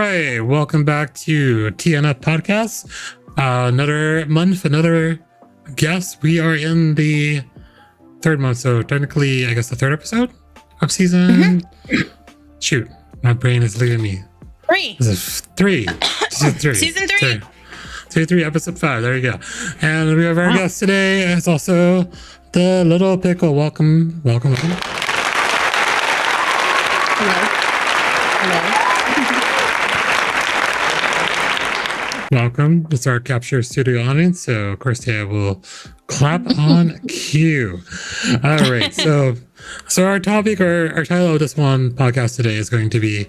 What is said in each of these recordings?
right, welcome back to TNF Podcast. Another month, another guest. We are in the third month, so technically, I guess the third episode of season. Shoot, my brain is leaving me. Three. Season three. Season 3, episode 5. There you go. And we have our guest today. It's also the little pickle. Welcome. Welcome. It's our capture studio audience, so of course I will clap on cue. All right, so our topic or our title of this one podcast today is going to be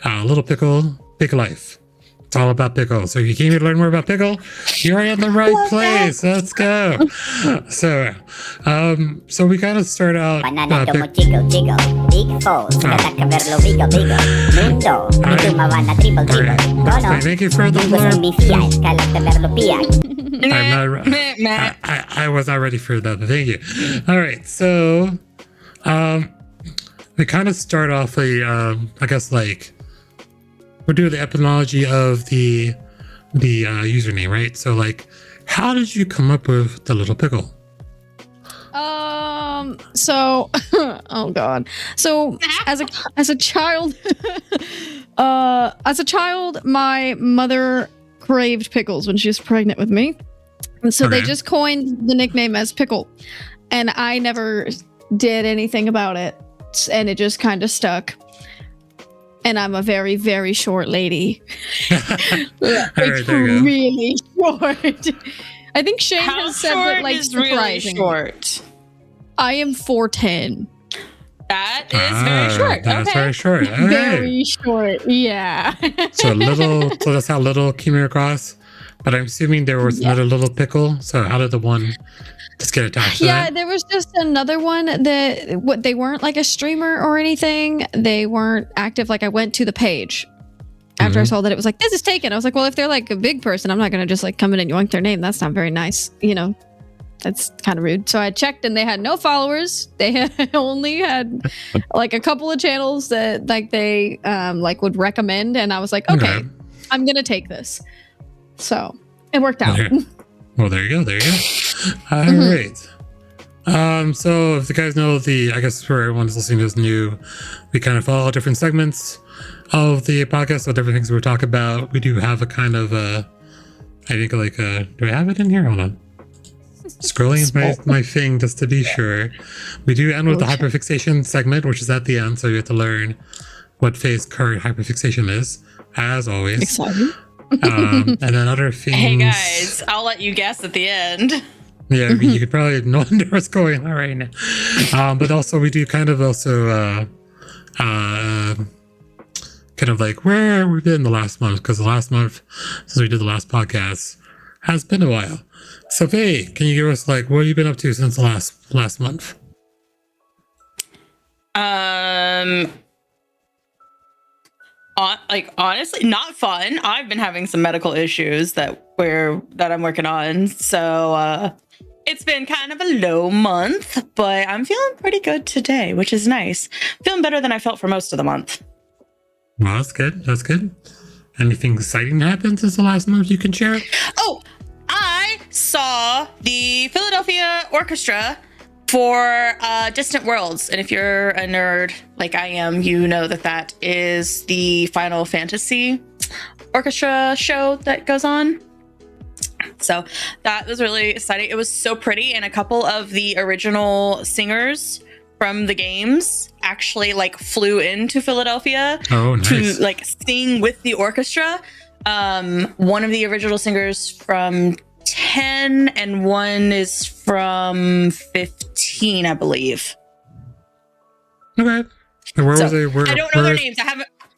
Little Pickle, Pickle Life. It's all about pickle. So if you came here to learn more about pickle, you're in the right place. Let's go. So we kind of start out. Thank you for the I was not ready for that. Thank you. All right, so we kind of start off I guess like. We'll do the etymology of the username, right? So, like, how did you come up with the little pickle? So, oh god. So, as a child, my mother craved pickles when she was pregnant with me, and so they just coined the nickname as Pickle, and I never did anything about it, and it just kind of stuck. And I'm a very, very short lady. Like, really short. I think Shane has said that, like, surprising. Really short? I am 4'10". That is very short. That's very short. Okay. Very short, yeah. So that's how little came across. But I'm assuming there was another little pickle. So how did the one just get attached to that? Yeah, there was just another one that they weren't like a streamer or anything. They weren't active. Like, I went to the page after I saw that it was like, this is taken. I was like, well, if they're like a big person, I'm not going to just like come in and yoink their name. That's not very nice. You know, that's kind of rude. So I checked and they had no followers. They had only had like a couple of channels that like they like would recommend. And I was like, okay, I'm going to take this. So it worked out. Well, there you go. All right. So if you guys know I guess for everyone who's listening to this new, we kind of follow different segments of the podcast, so different things we talk about. We do have a kind of I think like do I have it in here? Hold on. Scrolling my thing just to be sure. We do end with the hyperfixation segment, which is at the end, so you have to learn what Faye's current hyperfixation is, as always. Exciting. And then other things. Hey guys, I'll let you guess at the end. Yeah, you could probably wonder what's going on right now. But also we do kind of also kind of like where we've been the last month, because the last month since we did the last podcast has been a while. So Faye, can you give us like what have you been up to since the last month? Honestly, not fun. I've been having some medical issues that I'm working on. So it's been kind of a low month, but I'm feeling pretty good today, which is nice. Feeling better than I felt for most of the month. Well, that's good. Anything exciting happened since the last month you can share? Oh, I saw the Philadelphia Orchestra for Distant Worlds, and if you're a nerd like I am, you know that is the Final Fantasy orchestra show that goes on. So that was really exciting. It was so pretty, and a couple of the original singers from the games actually like flew into Philadelphia to like sing with the orchestra. One of the original singers from 10 and one is from 15, I believe. Okay. Where was they? I don't know their names.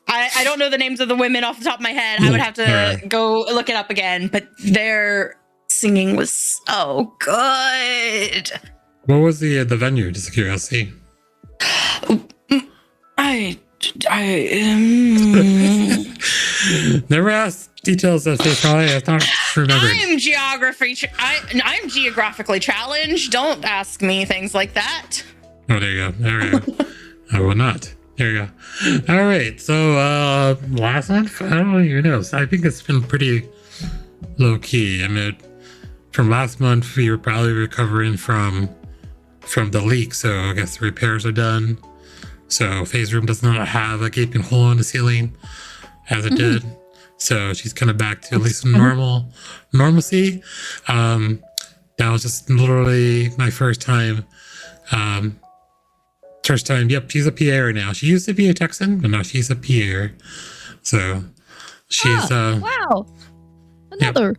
I don't know the names of the women off the top of my head. I would have to go look it up again, but their singing was so good. What was the venue, just curiosity? Never asked details that they probably have not remembered. I'm geographically challenged. Don't ask me things like that. Oh, there you go. I will not. There you go. All right. So last month, I don't even know. I think it's been pretty low key. I mean, from last month, we were probably recovering from the leak. So I guess the repairs are done. So Faye's room does not have a gaping hole in the ceiling as it did. So she's kind of back to at least normalcy. That was just literally my first time. Yep, she's a PA right now. She used to be a Texan, but now she's a PA. So she's wow. Another.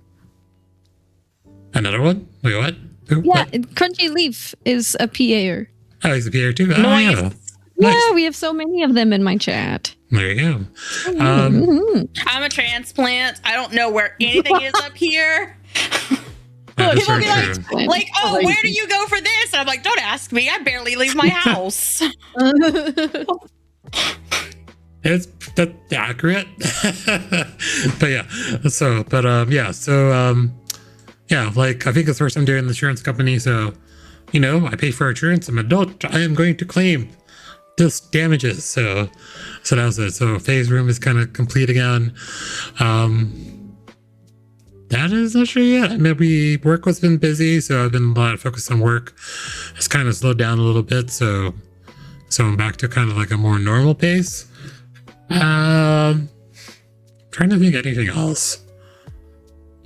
Yep. Another one? Wait, what? Who? Yeah, What? Crunchy Leaf is a PAer. Oh, he's a PA too? Oh, Nice. yeah. Yeah, Nice. we have so many of them in my chat. There you go. I'm a transplant. I don't know where anything is up here. That is People very be true. Like, oh, where do you go for this? And I'm like, don't ask me. I barely leave my house. It's that's accurate. But yeah. Yeah, like I think it's the first time doing the insurance company, so I pay for insurance. I'm an adult. I am going to claim this damages. So that was it. So Faye's room is kind of complete again. That is actually it. I mean, work has been busy, so I've been a lot of focus on work. It's kind of slowed down a little bit, so I'm back to kind of like a more normal pace. Trying to think of anything else.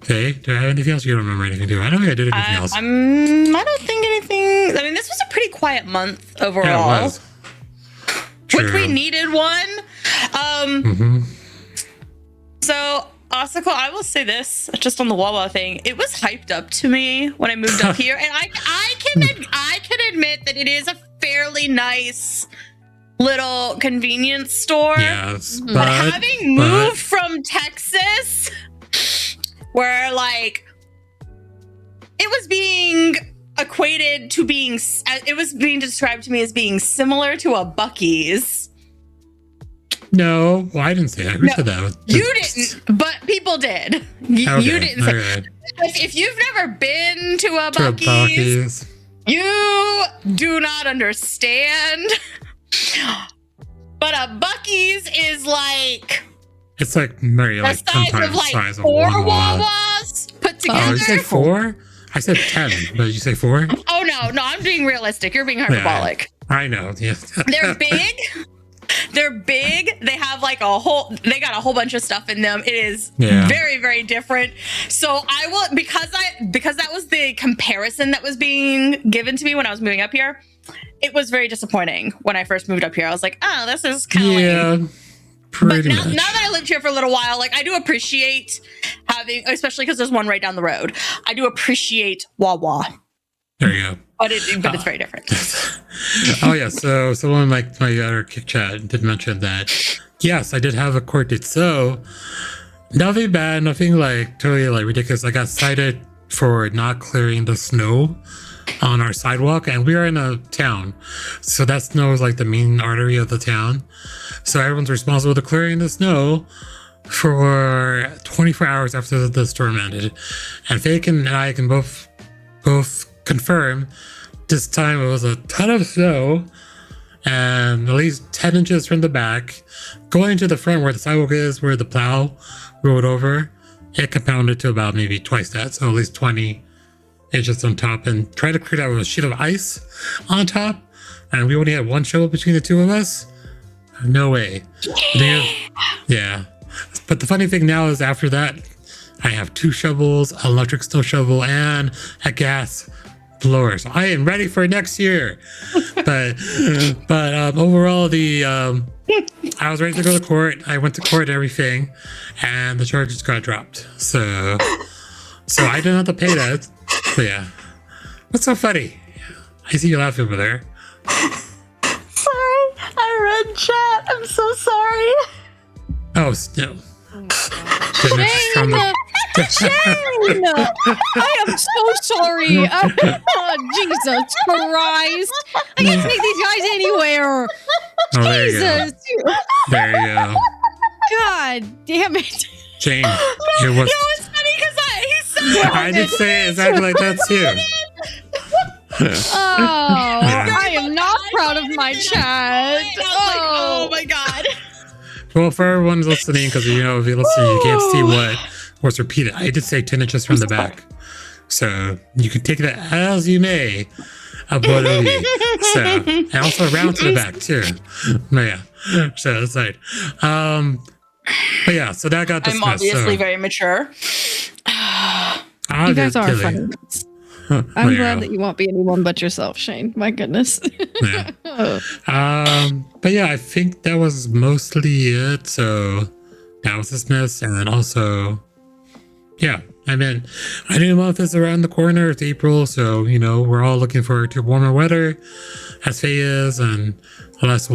Okay, do I have anything else? You don't remember anything, do you? I don't think I did anything else. I don't think anything. I mean, this was a pretty quiet month overall. Yeah, it was. Which we True. needed one. Mhm. So, Asuko, I will say this just on the Wawa thing. It was hyped up to me when I moved up here, and I can admit that it is a fairly nice little convenience store. Yes, But having moved from Texas, where like it was being equated to being, it was being described to me as being similar to a Buc-ee's. No, well, I didn't say that. Who said that? You didn't, but people did. You didn't say. Okay. If you've never been to a To a Buc-ee's, Buc-ee's. you do not understand. But a Buc-ee's is like It's like maybe the like 10 size times of the like size of 4 one Wawa. Wawas put together. Oh, you say 4? I said 10, but you say 4? Oh no, I'm being realistic. You're being hyperbolic. I know. Yeah. They're big. They're big. They have like they got a whole bunch of stuff in them. It is very, very different. So I will, because that was the comparison that was being given to me when I was moving up here. It was very disappointing when I first moved up here. I was like, oh, this is kind of lame. Pretty But much. now that I lived here for a little while, like I do appreciate having, especially because there's one right down the road. I do appreciate Wawa. There you go. But it's very different. Oh yeah, so one of my other kick chat did mention that. Yes, I did have a court date. So nothing bad, nothing like totally like ridiculous. I got cited for not clearing the snow on our sidewalk, and we are in a town, so that snow is like the main artery of the town. So everyone's responsible to clearing the snow for 24 hours after the storm ended. And Faye and I can both confirm this time it was a ton of snow, and at least 10 inches from the back going to the front where the sidewalk is, where the plow rode over. It compounded to about maybe twice that, so at least 20 inches on top, and try to clear that with a sheet of ice on top, and we only had one shovel between the two of us. No way. Yeah. But the funny thing now is after that, I have 2 shovels, an electric snow shovel, and a gas blower. So I am ready for next year. But overall, I was ready to go to court. I went to court and everything, and the charges got dropped. So I didn't have to pay that. But yeah. What's so funny? I see you laughing over there. Sorry, I read chat. I'm so sorry. Oh, no. Shane! I am so sorry. Oh, Jesus Christ. I can't take these guys anywhere. Oh, there you go. Jesus. There you go. God damn it. Jane, it was. No, it's funny because he said I did say it exactly like that too. Oh, Yeah. I am not proud of my chat. Oh my god. Well, for everyone listening, because if you're listening, you can't see what was repeated. I did say 10 inches from the back. So you can take that as you may. So, and also around to the back too. But yeah. So it's like, but yeah, so that got dismissed. I'm obviously so. very mature. You guys are funny. I'm glad that you won't be anyone but yourself, Shane. My goodness. Yeah. But yeah, I think that was mostly it. So that was dismissed, and then also, yeah. I mean, a new month is around the corner. It's April, so we're all looking forward to warmer weather, as Faye is, and less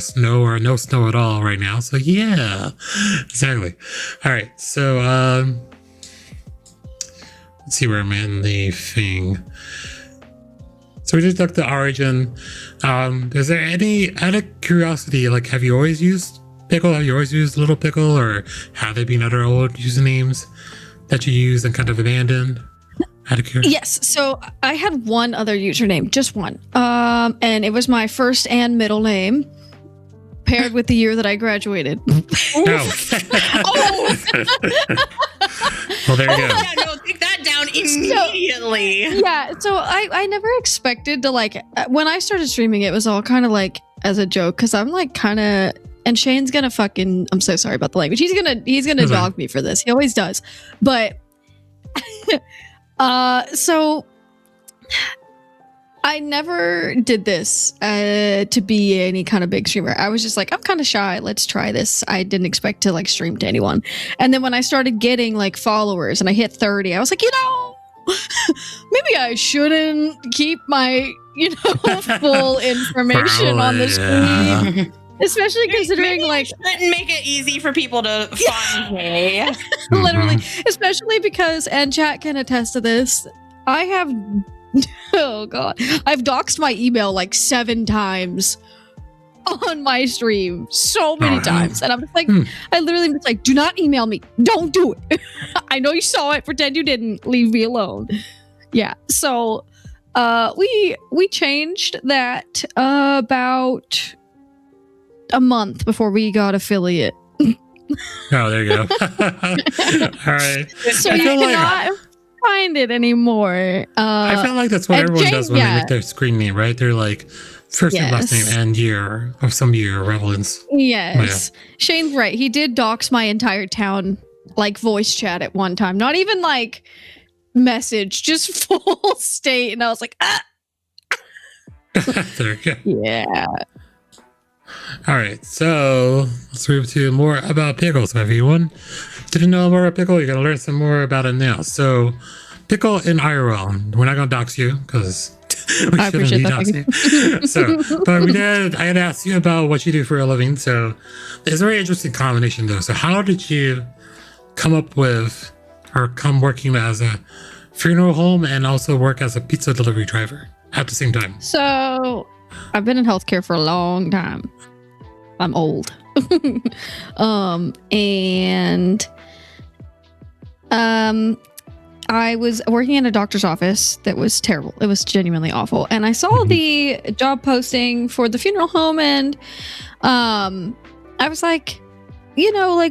snow or no snow at all right now. So yeah, exactly. All right, so let's see where I'm in the thing. So we just looked at origin. Is there any, out of curiosity, like, have you always used Pickle? Have you always used Little Pickle, or have there been other old usernames that you use and kind of abandoned? Out of curiosity. Yes. So I had one other username, just one. And it was my first and middle name paired with the year that I graduated. No. Well, there you go. Yeah, no, take that down immediately. So I never expected to, like, when I started streaming, it was all kind of like as a joke, because I'm like kind of, and Shane's gonna fucking, I'm so sorry about the language. He's gonna dog me for this. He always does. But so I never did this to be any kind of big streamer. I was just like, I'm kind of shy. Let's try this. I didn't expect to like stream to anyone. And then when I started getting like followers and I hit 30, I was like, maybe I shouldn't keep my, full information on the screen. Especially considering, maybe like, shouldn't make it easy for people to find me. Literally, especially because, and chat can attest to this, I have, oh god, I've doxed my email like 7 times on my stream, so many times, and I'm just like, I literally was like, do not email me, don't do it. I know you saw it, pretend you didn't, leave me alone. Yeah, so we changed that about a month before we got affiliate. Oh, there you go. All right. So you cannot find it anymore. I feel like that's what everyone does when they make their screen name, right? They're like first name, last name, and year of some year of relevance. Yes. Oh, yeah. Shane's right. He did dox my entire town, like voice chat at one time. Not even like message, just full state. And I was like, ah. There you go. Yeah. All right, so let's move to more about Pickle. So if anyone didn't know more about Pickle, you're going to learn some more about it now. So Pickle in IRL, we're not going to dox you because we shouldn't be doxing you. So, but I had asked you about what you do for a living. So it's a very interesting combination though. So how did you come up with or come working as a funeral home and also work as a pizza delivery driver at the same time? So I've been in healthcare for a long time. I'm old. I was working in a doctor's office that was terrible. It was genuinely awful. And I saw the job posting for the funeral home, and I was like,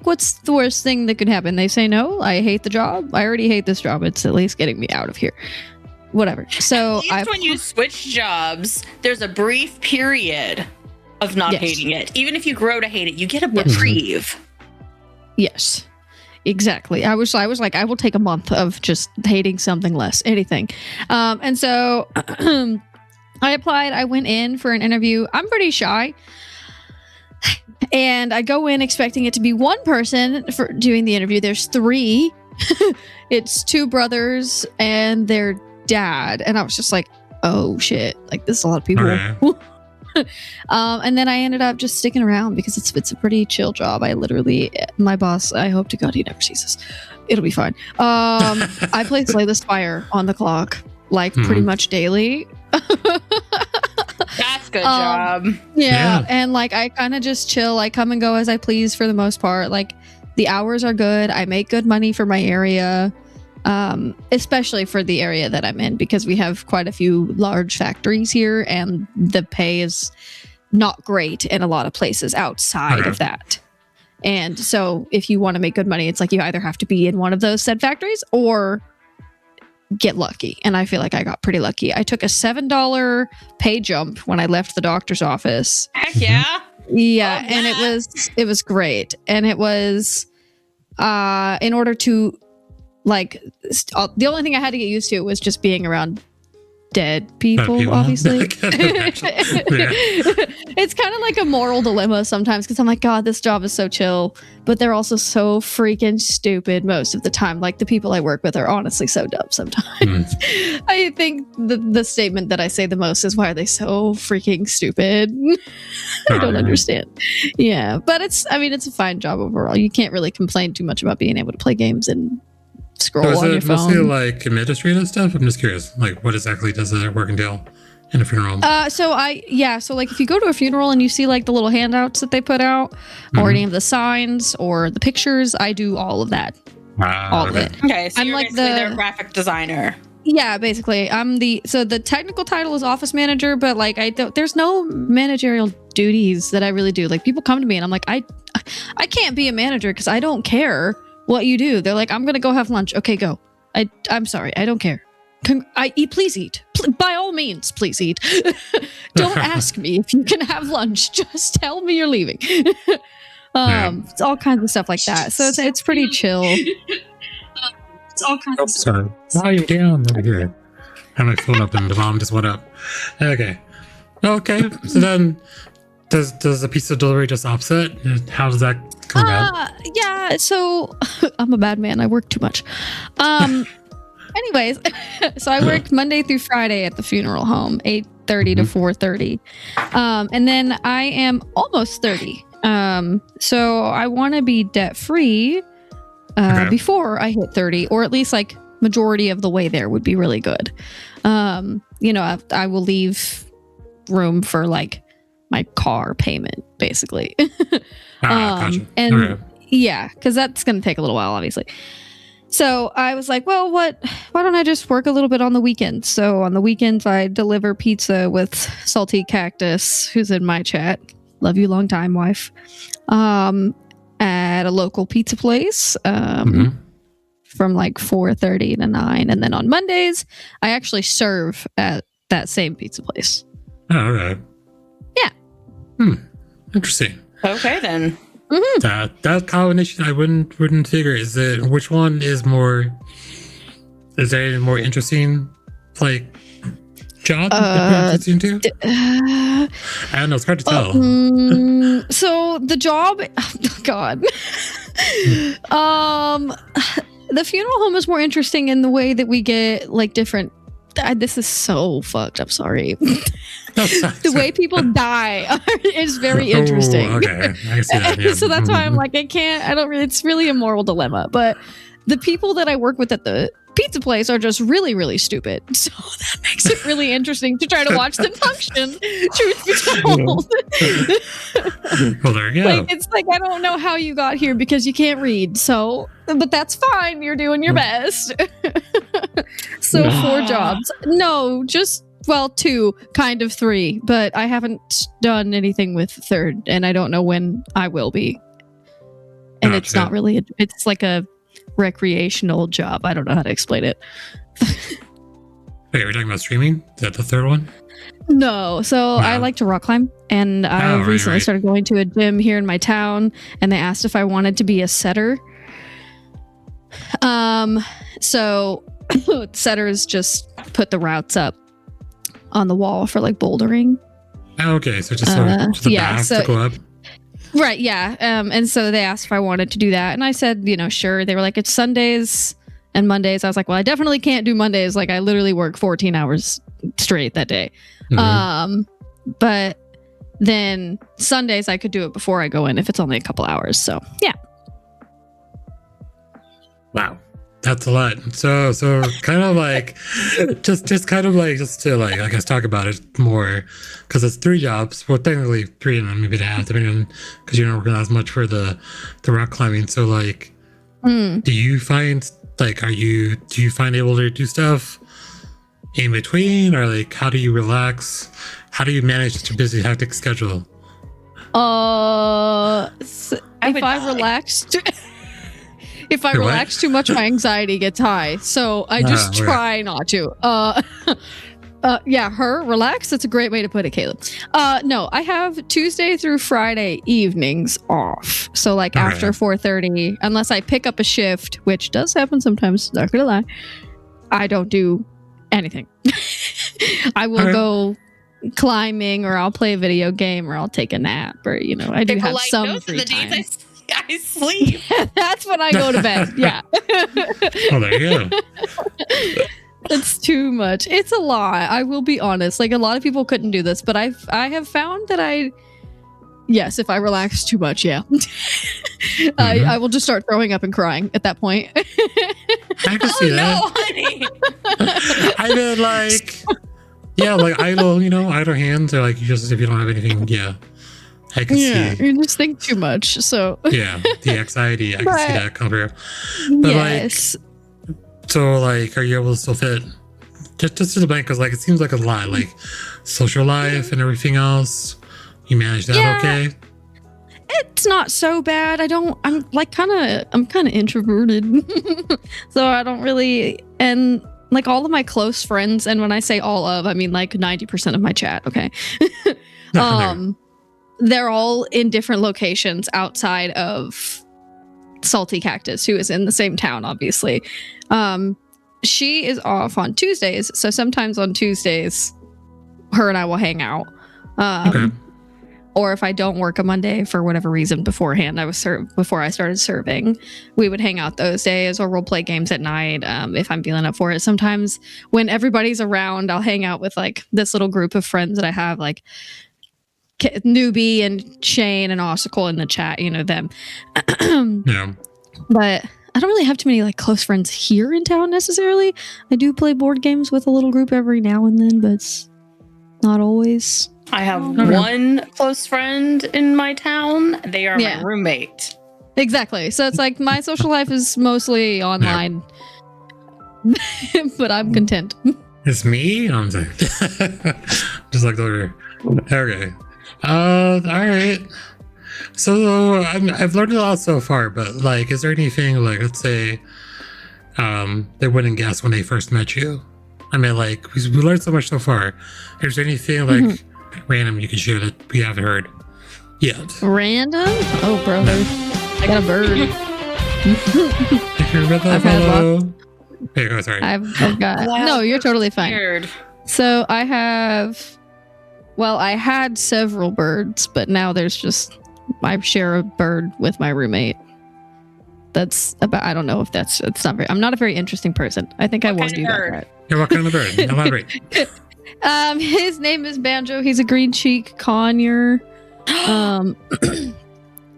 what's the worst thing that could happen? They say no. I hate the job. I already hate this job. It's at least getting me out of here. Whatever. So when you switch jobs, there's a brief period of not hating it. Even if you grow to hate it, you get a reprieve. Yes, exactly. I was like, I will take a month of just hating something less, anything. And so I applied. I went in for an interview. I'm pretty shy. And I go in expecting it to be one person for doing the interview. There's 3. It's 2 brothers and their dad. And I was just like, oh shit, like this is a lot of people. Okay. And then I ended up just sticking around because it's a pretty chill job. I literally, my boss, I hope to God he never sees this. It'll be fine. I play Slay the Spire on the clock, like pretty much daily. That's good job. Yeah. And like, I kind of just chill. I come and go as I please for the most part. Like the hours are good. I make good money for my area. especially for the area that I'm in, because we have quite a few large factories here, and the pay is not great in a lot of places outside of that. And so if you want to make good money, it's like you either have to be in one of those said factories or get lucky. And I feel like I got pretty lucky. I took a $7 pay jump when I left the doctor's office. Heck yeah. Yeah, Oh, and it was great. And it was in order to like the only thing I had to get used to was just being around dead people, obviously. It's kind of like a moral dilemma sometimes, because I'm like, God, this job is so chill, but they're also so freaking stupid most of the time. Like, the people I work with are honestly so dumb sometimes. I think the statement that I say the most is, why are they so freaking stupid? I don't understand. Yeah, but it's a fine job overall. You can't really complain too much about being able to play games and scroll on your phone. Mostly like administrative stuff? I'm just curious. Like, what exactly does the work entail in a funeral? So like if you go to a funeral and you see like the little handouts that they put out, or any of the signs or the pictures, I do all of that. All of it. Okay, so I'm you're like basically their graphic designer. Yeah, basically. So the technical title is office manager, but like there's no managerial duties that I really do. Like, people come to me and I'm like, I can't be a manager because I don't care what you do. They're like, I'm gonna go have lunch. Okay, go. I'm sorry, I don't care. Please eat. By all means, please eat. Don't ask me if you can have lunch. Just tell me you're leaving. It's all kinds of stuff like that. So it's pretty chill. It's all kinds of stuff. Sorry. Why are you down over here? I have my phone up and the mom just went up. Okay. So then, does the pizza delivery just offset? How does that come about? Yeah, so I'm a bad man. I work too much. Anyways, so I worked Monday through Friday at the funeral home, 8:30 to 4:30. And then I am almost 30. So I want to be debt free before I hit 30, or at least like majority of the way there would be really good. I will leave room for like my car payment, basically. Gotcha. And yeah, because that's going to take a little while, obviously. So I was like, well, why don't I just work a little bit on the weekends? So on the weekends, I deliver pizza with Salty Cactus, who's in my chat. Love you, long time, wife. At a local pizza place from like 4:30 to 9. And then on Mondays, I actually serve at that same pizza place. Oh, okay. Yeah. Interesting. Okay, then. That combination I wouldn't figure. Which one is more? Is there any more interesting like job that you're interested into? I don't know. It's hard to tell. So the job, oh God. The funeral home is more interesting in the way that we get like different. This is so fucked. I'm sorry. The way people die is very interesting. Okay, I see that. Yeah. So that's why I'm like, it's really a moral dilemma. But the people that I work with at the pizza place are just really, really stupid. So that makes it really interesting to try to watch them function, truth be told. Well, there you go. Like, it's like, I don't know how you got here because you can't read. So, but that's fine. You're doing your best. So 4 jobs. No, just, 2, kind of 3. But I haven't done anything with 3rd, and I don't know when I will be. And it's not really, it's like a recreational job. I don't know how to explain it. Wait, are we talking about streaming? Is that the 3rd one? No. So I like to rock climb, and I recently started going to a gym here in my town, and they asked if I wanted to be a setter. So setters just put the routes up on the wall for like bouldering. Okay, so just sort of the path to go up. Right, yeah. And so they asked if I wanted to do that, and I said, sure. They were like, it's Sundays and Mondays. I was like, well, I definitely can't do Mondays. Like, I literally work 14 hours straight that day. But then Sundays I could do it before I go in if it's only a couple hours. So yeah. Wow. That's a lot. So kind of like, just to like, I guess talk about it more, because it's 3 jobs. Well, technically 3 and then maybe a half, depending on, because you're not working as much for the rock climbing. So like, do you find Like, do you find able to do stuff in between, or like, how do you relax? How do you manage such a busy, hectic schedule? If I relax too much, my anxiety gets high. So I just try not to. Relax. That's a great way to put it, Caleb. No, I have Tuesday through Friday evenings off. So like after 4:30, unless I pick up a shift, which does happen sometimes, not gonna lie, I don't do anything. I will go climbing, or I'll play a video game, or I'll take a nap, or I do have some free time. I sleep. That's when I go to bed. Yeah. Oh, there you go. It's too much. It's a lot. I will be honest. Like, a lot of people couldn't do this, but I have found that yes, if I relax too much, yeah. I will just start throwing up and crying at that point. I can see that. No, honey. I mean, like, yeah, like idle hands, or like just if you don't have anything, yeah. I can see. You just think too much. So yeah, the anxiety, I can see that come through. But yes. So like, are you able to still fit just to the bank? Because like, it seems like a lot, like social life and everything else. You manage that okay? It's not so bad. I'm kind of introverted. So I don't really, and like all of my close friends, and when I say all of, I mean like 90% of my chat, okay? They're all in different locations outside of Salty Cactus, who is in the same town, obviously. She is off on Tuesdays, so sometimes on Tuesdays, her and I will hang out. Or if I don't work a Monday for whatever reason beforehand, before I started serving, we would hang out those days, or we'll play games at night if I'm feeling up for it. Sometimes when everybody's around, I'll hang out with like this little group of friends that I have, like Newbie and Shane and Ossicle in the chat, them. Yeah. But I don't really have too many like close friends here in town necessarily. I do play board games with a little group every now and then, but it's not always. I have one close friend in my town. They are my roommate. Exactly. So it's like my social life is mostly online, but I'm content. It's me? I'm sorry. Just like over. Okay. All right. So I've learned a lot so far, but like, is there anything like, let's say, they wouldn't guess when they first met you? I mean, like, we learned so much so far. Is there anything like random you can share that we haven't heard yet? Random? Oh, brother. I got a bird. If you read that, follow. There you go, sorry. I've got. Wow, no, you're totally fine. Weird. So I had several birds, but now there's just, I share a bird with my roommate. That's about, I don't know if it's not very, I'm not a very interesting person. I think I won't do that right. Yeah, what kind of bird? Elaborate. His name is Banjo. He's a green cheek conure.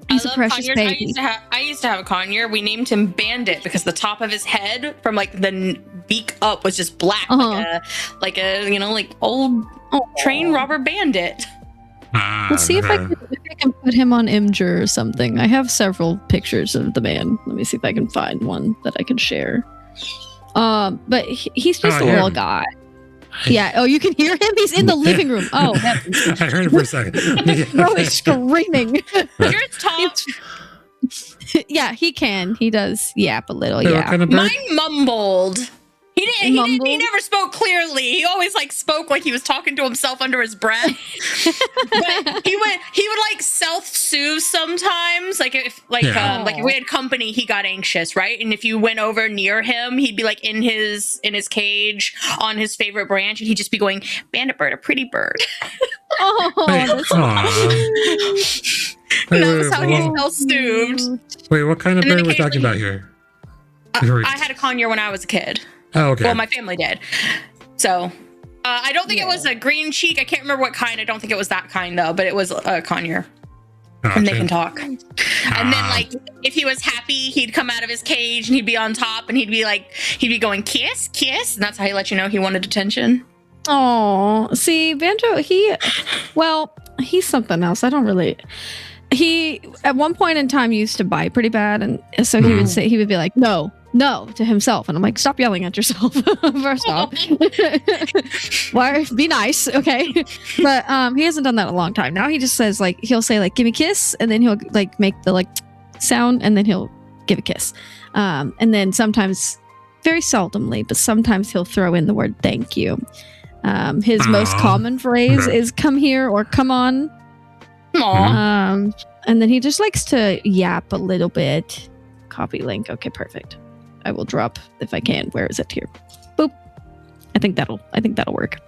He's a precious baby. I used to have a conure. We named him Bandit because the top of his head, from like the beak up, was just black, like a old train robber bandit. Let's see if I can put him on Imgur or something. I have several pictures of the man. Let me see if I can find one that I can share. But he's just a little guy. Yeah. Oh, you can hear him? He's in the living room. Oh, I heard it for a second. Bro is screaming. You're top. Yeah, he can. He does yap a little. Wait, yeah. What kind of bird? Mine mumbled. He never spoke clearly. He always spoke like he was talking to himself under his breath. But he would like self-soothe sometimes. Like if we had company, he got anxious, right? And if you went over near him, he'd be like in his cage on his favorite branch, and he'd just be going, "Bandit bird, a pretty bird." That's that was how he self-soothed. Wait, what kind of bird are we talking about here? I had a conure when I was a kid. Oh, okay. Well, my family did. So, I don't think it was a green cheek. I can't remember what kind. I don't think it was that kind, though, but it was a conure. And they can talk. And then, like, if he was happy, he'd come out of his cage and he'd be on top and he'd be going, kiss, kiss. And that's how he let you know he wanted attention. Oh, see, Banjo, he's something else. I don't really... he at one point in time used to bite pretty bad, and so he would be like, no to himself, and I'm like, stop yelling at yourself. First off, why be nice, okay? But he hasn't done that in a long time. Now he just says like, he'll say like, give me a kiss, and then he'll like make the like sound, and then he'll give a kiss, and then sometimes, very seldomly, but sometimes he'll throw in the word thank you. His most common phrase is come here or come on. Aww. And then he just likes to yap a little bit. Copy link. Okay, perfect. I will drop if I can. Where is it? Here. Boop. I think that'll work.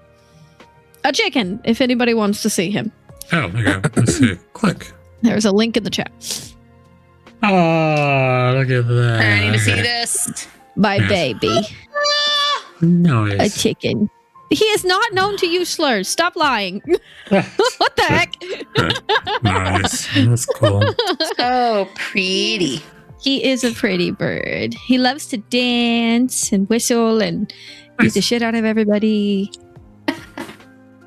A chicken, if anybody wants to see him. Oh, there you go. Let's see. Click. There's a link in the chat. Oh, look at that. I need to see this. My baby. Nice. A chicken. He is not known to use slurs. Stop lying. What the heck? Nice. That's cool. So pretty. He is a pretty bird. He loves to dance and whistle and beat the shit out of everybody.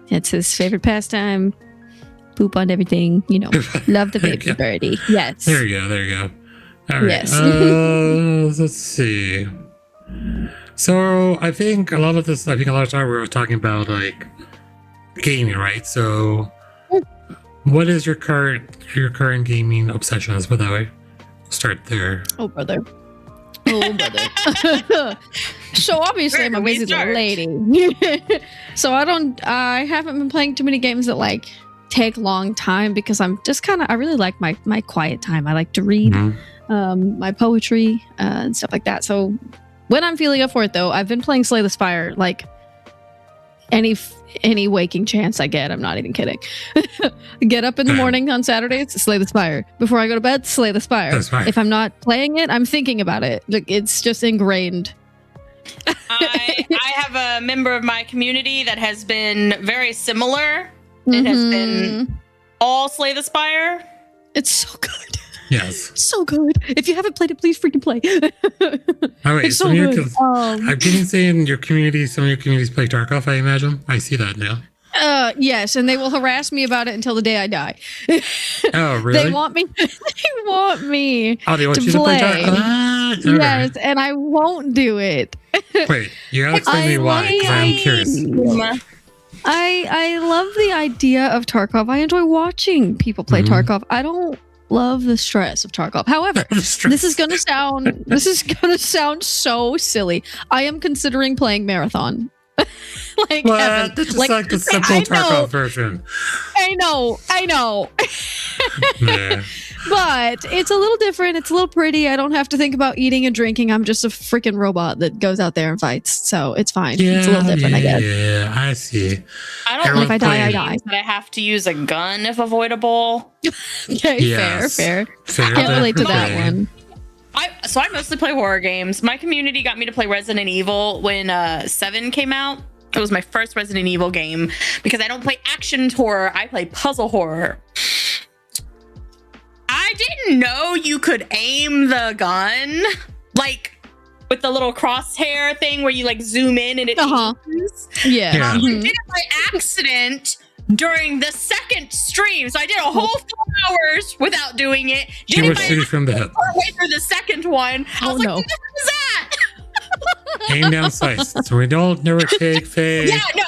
It's his favorite pastime. Poop on everything. You know, love the baby birdie. Yes. There you go. All right. Yes. Let's see. So I think a lot of time we were talking about like gaming, right? So what is your current gaming obsession? Let's put it that way. Start there. Oh brother. So obviously I'm a busy little lady. So I haven't been playing too many games that like take long time, because I'm just I really like my quiet time. I like to read my poetry and stuff like that. So when I'm feeling up for it, though, I've been playing Slay the Spire like any waking chance I get. I'm not even kidding. Get up in the morning on Saturdays, Slay the Spire. Before I go to bed, Slay the Spire. If I'm not playing it, I'm thinking about it. Like, it's just ingrained. I have a member of my community that has been very similar. It has been all Slay the Spire. It's so good. Yes. So good. If you haven't played it, please freaking play. Oh, wait. It's so good. I've been saying your community, some of your communities play Tarkov, I imagine. I see that now. Yes, and they will harass me about it until the day I die. Oh, really? They want me. Oh, they want to you play. to play Tarkov? Yes, and I won't do it. Wait, you gotta explain me why, because I'm curious. I love the idea of Tarkov. I enjoy watching people play Tarkov. I don't love the stress of Tarkov. However, this is gonna sound so silly. I am considering playing Marathon. Like, what? Evan, That's just like the simple Tarkov version. I know. Yeah. But it's a little different. It's a little pretty. I don't have to think about eating and drinking. I'm just a freaking robot that goes out there and fights. So it's fine. It's a little different, I guess. Yeah, I see. I don't like if I die, I die. But I have to use a gun if avoidable. Okay, Yes. fair. Fair Can't relate to play. that one. So I mostly play horror games. My community got me to play Resident Evil when 7 came out. It was my first Resident Evil game because I don't play action horror. I play puzzle horror. I didn't know you could aim the gun like with the little crosshair thing where you like zoom in and it aims. Yeah. I did it by accident during the second stream. So I did a whole 4 hours without doing it. You were shooting from the hip. Partway through the second one. I was like, no. what is that? Aim down sights. So we don't never take Faye. Yeah, no,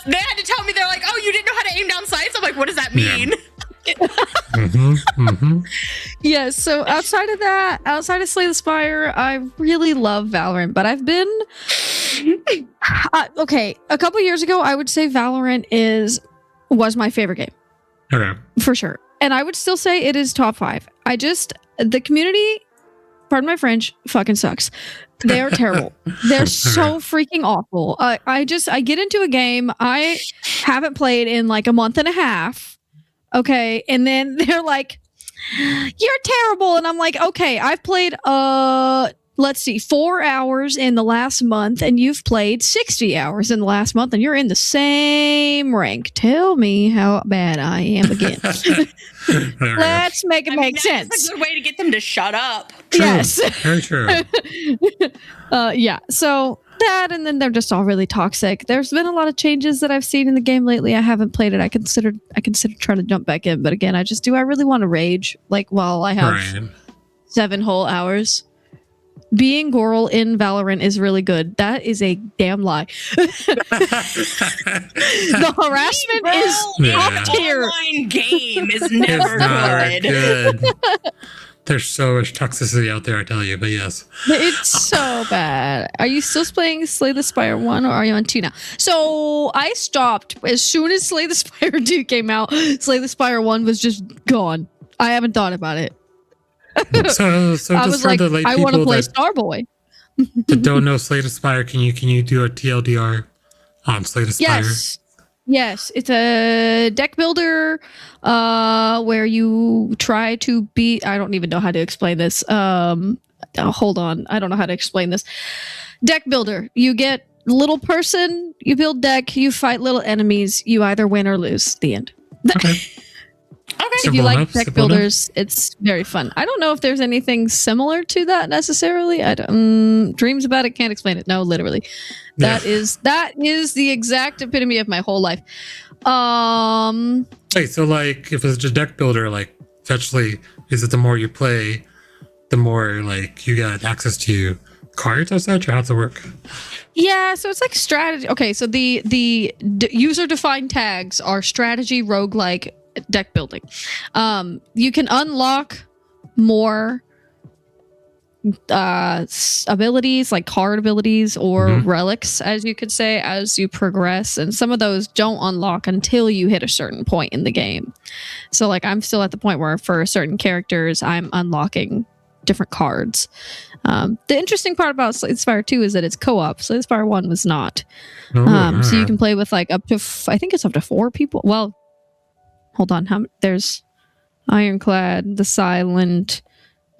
they had to tell me, they're like, oh, you didn't know how to aim down sights? I'm like, what does that mean? Yes, so outside of Slay the Spire, I really love Valorant, but I've been okay, a couple years ago I would say Valorant was my favorite game. Okay. For sure. And I would still say it is top 5. The community, pardon my French, fucking sucks. They are terrible. They're so freaking awful. I get into a game I haven't played in like a month and a half. Okay. And then they're like, you're terrible. And I'm like, okay, I've played, let's see, 4 hours in the last month, and you've played 60 hours in the last month, and you're in the same rank. Tell me how bad I am again. Let's make it make sense. That's a good way to get them to shut up. True. Yes. Very true. Yeah. So that, and then they're just all really toxic. There's been a lot of changes that I've seen in the game lately. I haven't played it. I considered trying to jump back in, but again, I really want to rage like while I have 7 whole hours. Being Goral in Valorant is really good. That is a damn lie. The harassment is top tier. Online game is never good. There's so much toxicity out there, I tell you, but yes. It's so bad. Are you still playing Slay the Spire 1 or are you on 2 now? So I stopped as soon as Slay the Spire 2 came out. Slay the Spire 1 was just gone. I haven't thought about it. So I was like, I want to play Starboy. That don't know Slay the Spire, can you do a TLDR on Slay the Spire? Yes, it's a deck builder where you try to beat. I don't even know how to explain this. Hold on, I don't know how to explain this. Deck builder. You get little person, you build deck, you fight little enemies. You either win or lose. The end. Okay. If you like deck builders, it's very fun. I don't know if there's anything similar to that necessarily. I don't dreams about it, can't explain it. No, literally. That is the exact epitome of my whole life. Wait, so like if it's a deck builder, like essentially is it the more you play, the more like you get access to cards or such, or how's it work? Yeah, so it's like strategy. Okay, so the user defined tags are strategy, roguelike, deck building. You can unlock more abilities, like card abilities or relics, as you could say, as you progress, and some of those don't unlock until you hit a certain point in the game. So like I'm still at the point where for certain characters I'm unlocking different cards. The interesting part about Slay the Spire 2 is that it's co-op. Slay the Spire 1 was not. So you can play with like up to I think it's up to 4 people. Well, hold on. There's Ironclad, the Silent,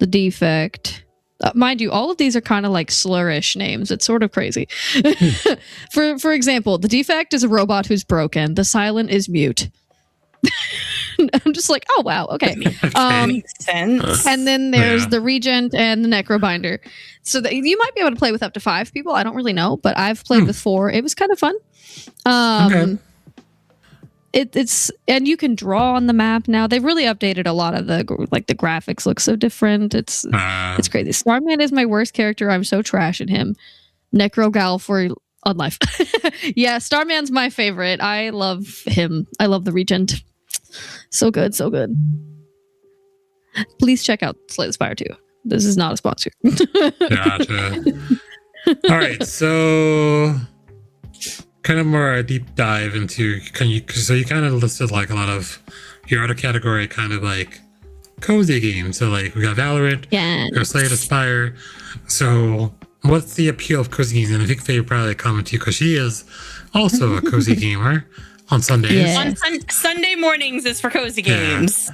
the Defect. Mind you, all of these are kind of like slurish names. It's sort of crazy. For example, the Defect is a robot who's broken. The Silent is mute. I'm just like, oh wow, okay. Makes sense. And then there's the Regent and the Necrobinder. So that you might be able to play with up to 5 people. I don't really know, but I've played with 4. It was kind of fun. Okay. It's and you can draw on the map now. They've really updated a lot of the graphics look so different. It's crazy. Starman is my worst character. I'm so trash at him. Necrogal for on life. Yeah, Starman's my favorite. I love him. I love the Regent. So good, so good. Please check out Slay the Spire 2. This is not a sponsor. Gotcha. All right, so kind of more a deep dive into so you kind of listed like a lot of your other category, kind of like cozy games. So like we got Valorant, or Slay the Spire. So what's the appeal of cozy games? And I think Faye would probably comment to you because she is also a cozy gamer on Sundays. Yes. On Sunday mornings is for cozy games.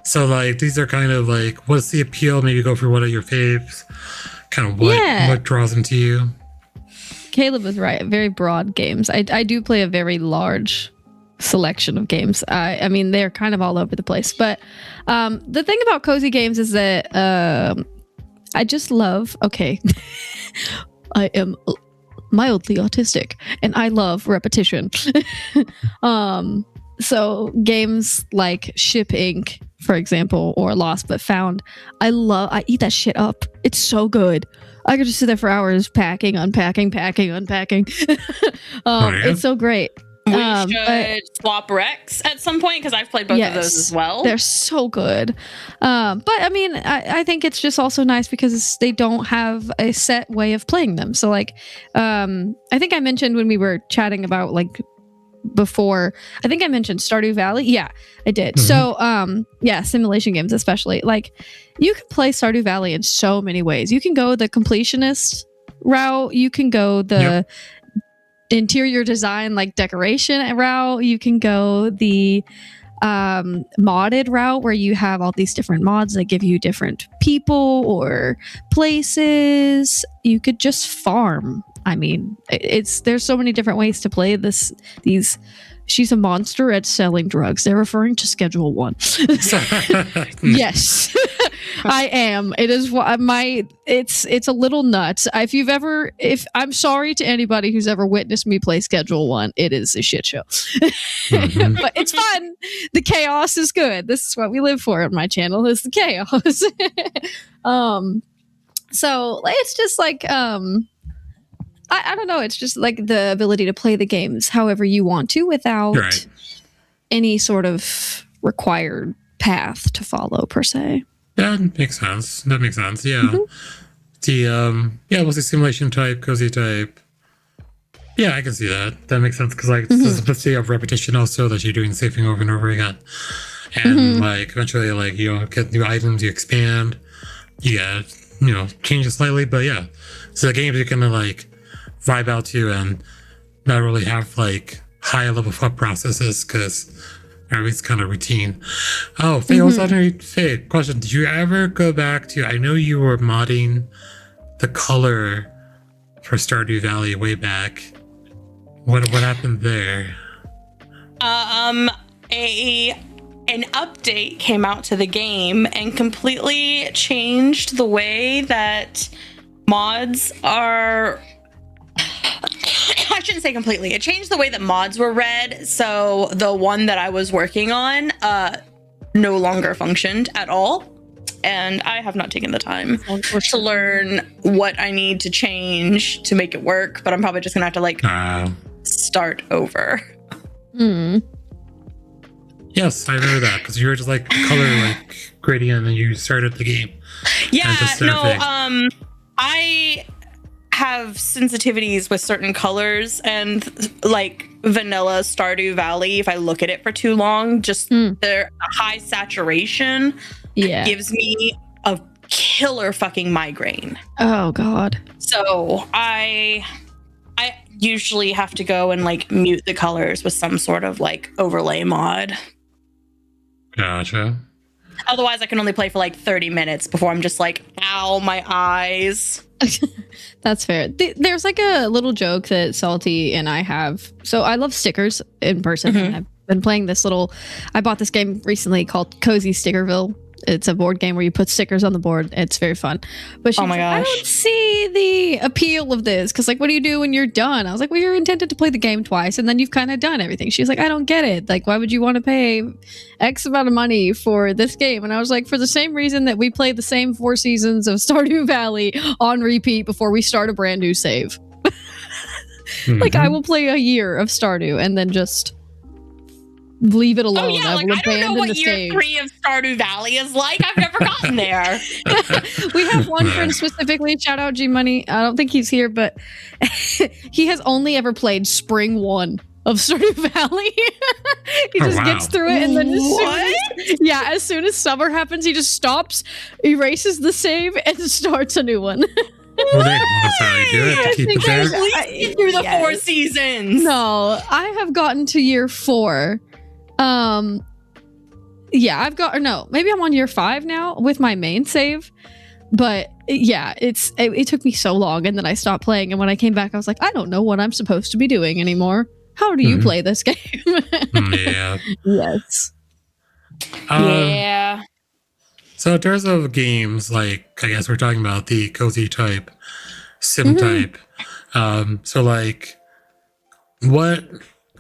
So like these are kind of like, what's the appeal? Maybe go for what are your faves? Kind of what draws them to you? Caleb was right. Very broad games. I do play a very large selection of games. I mean, they're kind of all over the place. But the thing about cozy games is that I just love, okay, I am mildly autistic and I love repetition. So games like Ship Inc., for example, or Lost But Found, I eat that shit up. It's so good. I could just sit there for hours packing, unpacking. It's so great. We should swap Rex at some point because I've played both of those as well. They're so good. But I mean, I think it's just also nice because they don't have a set way of playing them. So like, I think I mentioned when we were chatting about like before, I think I mentioned Stardew Valley. Yeah, I did. So simulation games especially. Like you can play Stardew Valley in so many ways. You can go the completionist route. You can go the interior design, like decoration route. You can go the modded route where you have all these different mods that give you different people or places. You could just farm. I mean, there's so many different ways to play these. She's a monster at selling drugs. They're referring to Schedule 1. Yes. I am. It is it's a little nuts. If I'm sorry to anybody who's ever witnessed me play Schedule 1, it is a shit show. But it's fun. The chaos is good. This is what we live for on my channel, is the chaos. So it's just like I don't know, it's just like the ability to play the games however you want to without any sort of required path to follow per se. That makes sense. Yeah. The mostly simulation type, cozy type. Yeah, I can see that. That makes sense because like the simplicity of repetition also, that you're doing the same thing over and over again, and like eventually like get new items, you expand, you get change it slightly, but yeah. So the games you can like vibe out to and not really have like high level thought processes because everything's kind of routine. Oh, Faye, Faye, question. Did you ever go back to, I know you were modding the color for Stardew Valley way back. What happened there? An update came out to the game and completely changed the way that mods are. I shouldn't say completely. It changed the way that mods were read. So the one that I was working on no longer functioned at all. And I have not taken the time to learn what I need to change to make it work. But I'm probably just going to have to start over. Yes, I remember that because you were just like color gradient and you started the game. Yeah, I have sensitivities with certain colors, and like vanilla Stardew Valley, if I look at it for too long, just their high saturation gives me a killer fucking migraine. Oh god. So I usually have to go and like mute the colors with some sort of like overlay mod. Gotcha. Otherwise I can only play for like 30 minutes before I'm just like, ow, my eyes. That's fair. There's like a little joke that Salty and I have. So I love stickers in person. I've been playing this I bought this game recently called Cozy Stickerville. It's a board game where you put stickers on the board. It's very fun. But she's like, I don't see the appeal of this. Because like, what do you do when you're done? I was like, well, you're intended to play the game twice. And then you've kind of done everything. She's like, I don't get it. Like, why would you want to pay X amount of money for this game? And I was like, for the same reason that we play the same 4 seasons of Stardew Valley on repeat before we start a brand new save. Like, I will play a year of Stardew and then just leave it alone. Oh yeah, like, I don't know what year 3 of Stardew Valley is like. I've never gotten there. We have one friend specifically, shout out G Money. I don't think he's here, but he has only ever played Spring 1 of Stardew Valley. He just gets through it and then as soon as summer happens, he just stops, erases the save, and starts a new one. Well, that's how you do it. Keep it there. Through the 4 seasons. No, I have gotten to year 4. Maybe I'm on year 5 now with my main save, but yeah, it took me so long, and then I stopped playing, and when I came back I was like, I don't know what I'm supposed to be doing anymore. How do you play this game? Yeah. Yes. Yeah. So in terms of games, like I guess we're talking about the cozy type, sim type. So like, what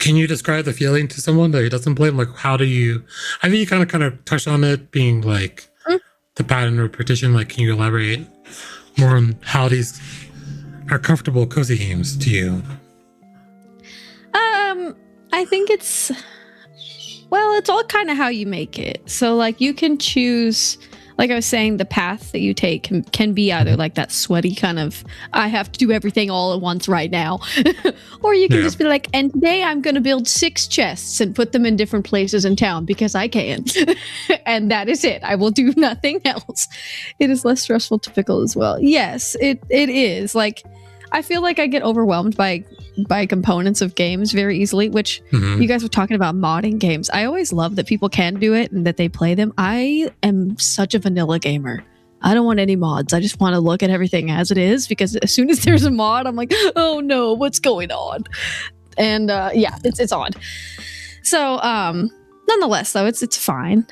can you describe the feeling to someone that doesn't play? Like, how do you? I think you kind of touched on it being like the pattern repetition. Like, can you elaborate more on how these are comfortable cozy games to you? I think it's all kind of how you make it. So like you can choose, like I was saying, the path that you take can be either like that sweaty kind of, I have to do everything all at once right now. Or you can just be like, and today I'm going to build 6 chests and put them in different places in town because I can. And that is it. I will do nothing else. It is less stressful to Pickle as well. Yes, it is. Like, I feel like I get overwhelmed by components of games very easily, which you guys were talking about modding games. I always love that people can do it and that they play them. I am such a vanilla gamer. I don't want any mods. I just want to look at everything as it is, because as soon as there's a mod, I'm like, oh no, what's going on? And it's odd. So nonetheless, though, it's fine.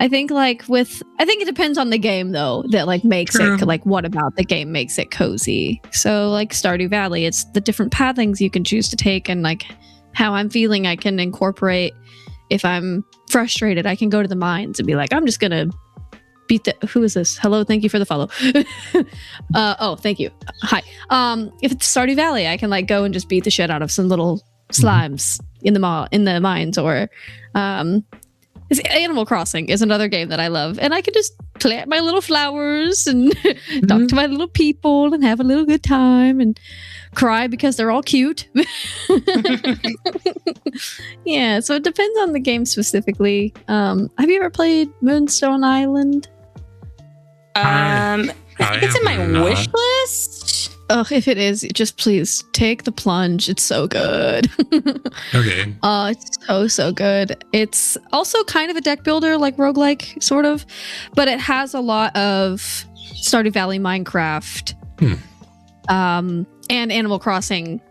I think it depends on the game though, that like makes True. it like what about the game makes it cozy. So like Stardew Valley, it's the different pathings you can choose to take and like how I'm feeling I can incorporate. If I'm frustrated, I can go to the mines and be like, I'm just gonna beat the who is this? Hello, thank you for the follow. Oh, thank you. Hi. If it's Stardew Valley, I can like go and just beat the shit out of some little slimes in the mines, or Animal Crossing is another game that I love, and I can just plant my little flowers and talk to my little people and have a little good time and cry because they're all cute. Yeah, so it depends on the game specifically. Have you ever played Moonstone Island? I think it's in my wish list. Oh, if it is, just please take the plunge. It's so good. Okay. It's so good. It's also kind of a deck builder, like roguelike, sort of, but it has a lot of Stardew Valley, Minecraft, and Animal Crossing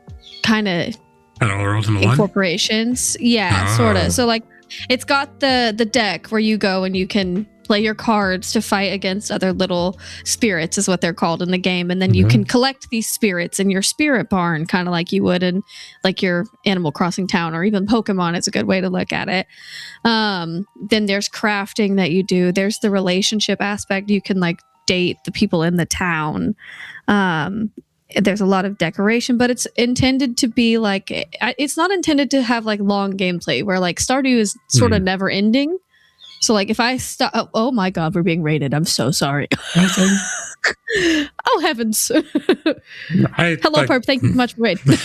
kind of incorporations. Yeah, sort of. So like, it's got the deck where you go and you can play your cards to fight against other little spirits, is what they're called in the game, and then you can collect these spirits in your spirit barn, kind of like you would in like your Animal Crossing town, or even Pokemon. It's a good way to look at it. Then there's crafting that you do. There's the relationship aspect. You can like date the people in the town. There's a lot of decoration, but it's intended to be like, it's not intended to have like long gameplay where like Stardew is sort of never ending. So like if I stop, oh my God, we're being raided. I'm so sorry. Oh heavens. Hello, Perp. Thank you so much for waiting.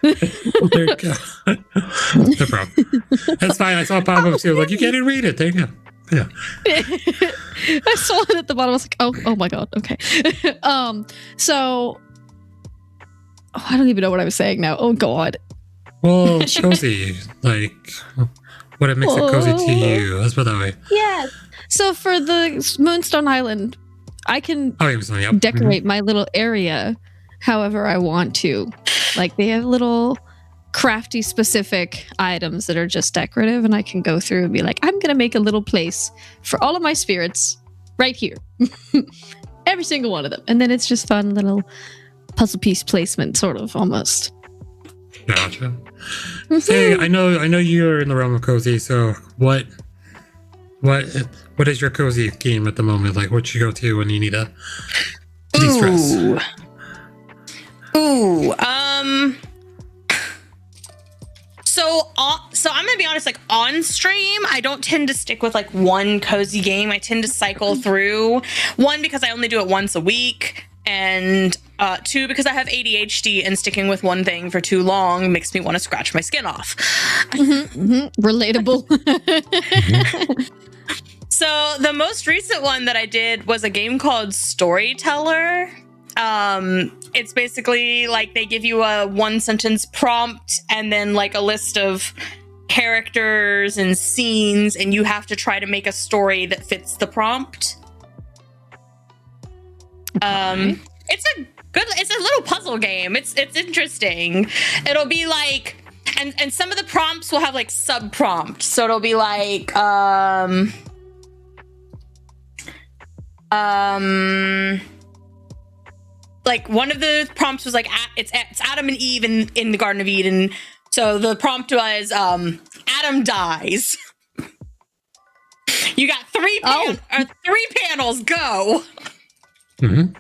There you go. No problem. That's fine. I saw a pop-up too. Like, you can't even read it. There you go. Yeah. I saw it at the bottom. I was like, oh my God. Okay. So I don't even know what I was saying now. Oh God. Well, cozy. Like, what it makes it cozy to you. Let's put it that way. Yeah. So for the Moonstone Island, I can decorate my little area however I want to. Like, they have little crafty specific items that are just decorative, and I can go through and be like, I'm gonna make a little place for all of my spirits right here. Every single one of them. And then it's just fun little puzzle piece placement, sort of, almost. Gotcha. Hey, I know you're in the realm of cozy, so what is your cozy game at the moment? Like, what you go to when you need a de-stress? So I'm gonna be honest, like on stream, I don't tend to stick with like one cozy game. I tend to cycle through. One, because I only do it once a week, and two, because I have ADHD and sticking with one thing for too long makes me want to scratch my skin off. Relatable. So the most recent one that I did was a game called Storyteller. It's basically like they give you a one sentence prompt and then like a list of characters and scenes, and you have to try to make a story that fits the prompt. Okay. It's a little puzzle game. It's interesting. It'll be like, and some of the prompts will have like sub prompts. So it'll be like, like one of the prompts was like, it's Adam and Eve in the Garden of Eden. So the prompt was, Adam dies. You got three panels, go. Mm-hmm.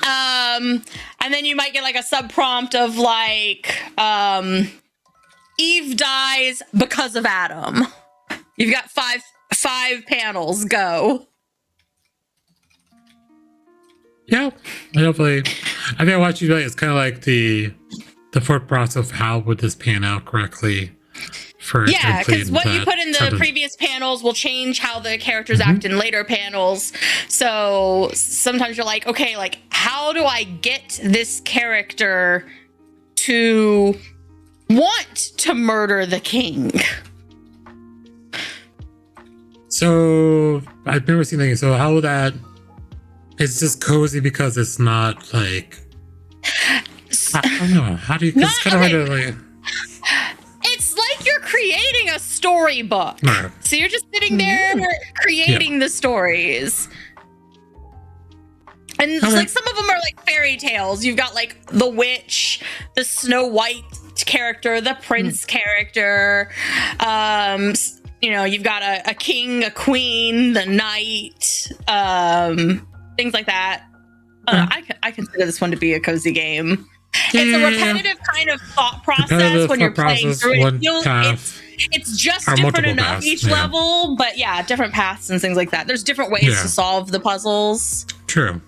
And then you might get like a sub prompt of like, Eve dies because of Adam. You've got five panels, go. Yeah, I think I watched you play. It's kind of like the thought process of how would this pan out correctly. Yeah, because what you put in the previous panels will change how the characters act in later panels. So sometimes you're like, okay, like how do I get this character to want to murder the king? So I've never seen anything. So how would that? It's just cozy because it's not like, I don't know. How do you? It's kind of hard to like. It's like you're creating a storybook. Right. So you're just sitting there creating the stories. And it's like some of them are like fairy tales. You've got like the witch, the Snow White character, the prince character. You've got a king, a queen, the knight, things like that. I consider this one to be a cozy game. It's a repetitive kind of thought process when you're playing through it. It's just different enough each level, but different paths and things like that. There's different ways to solve the puzzles. True.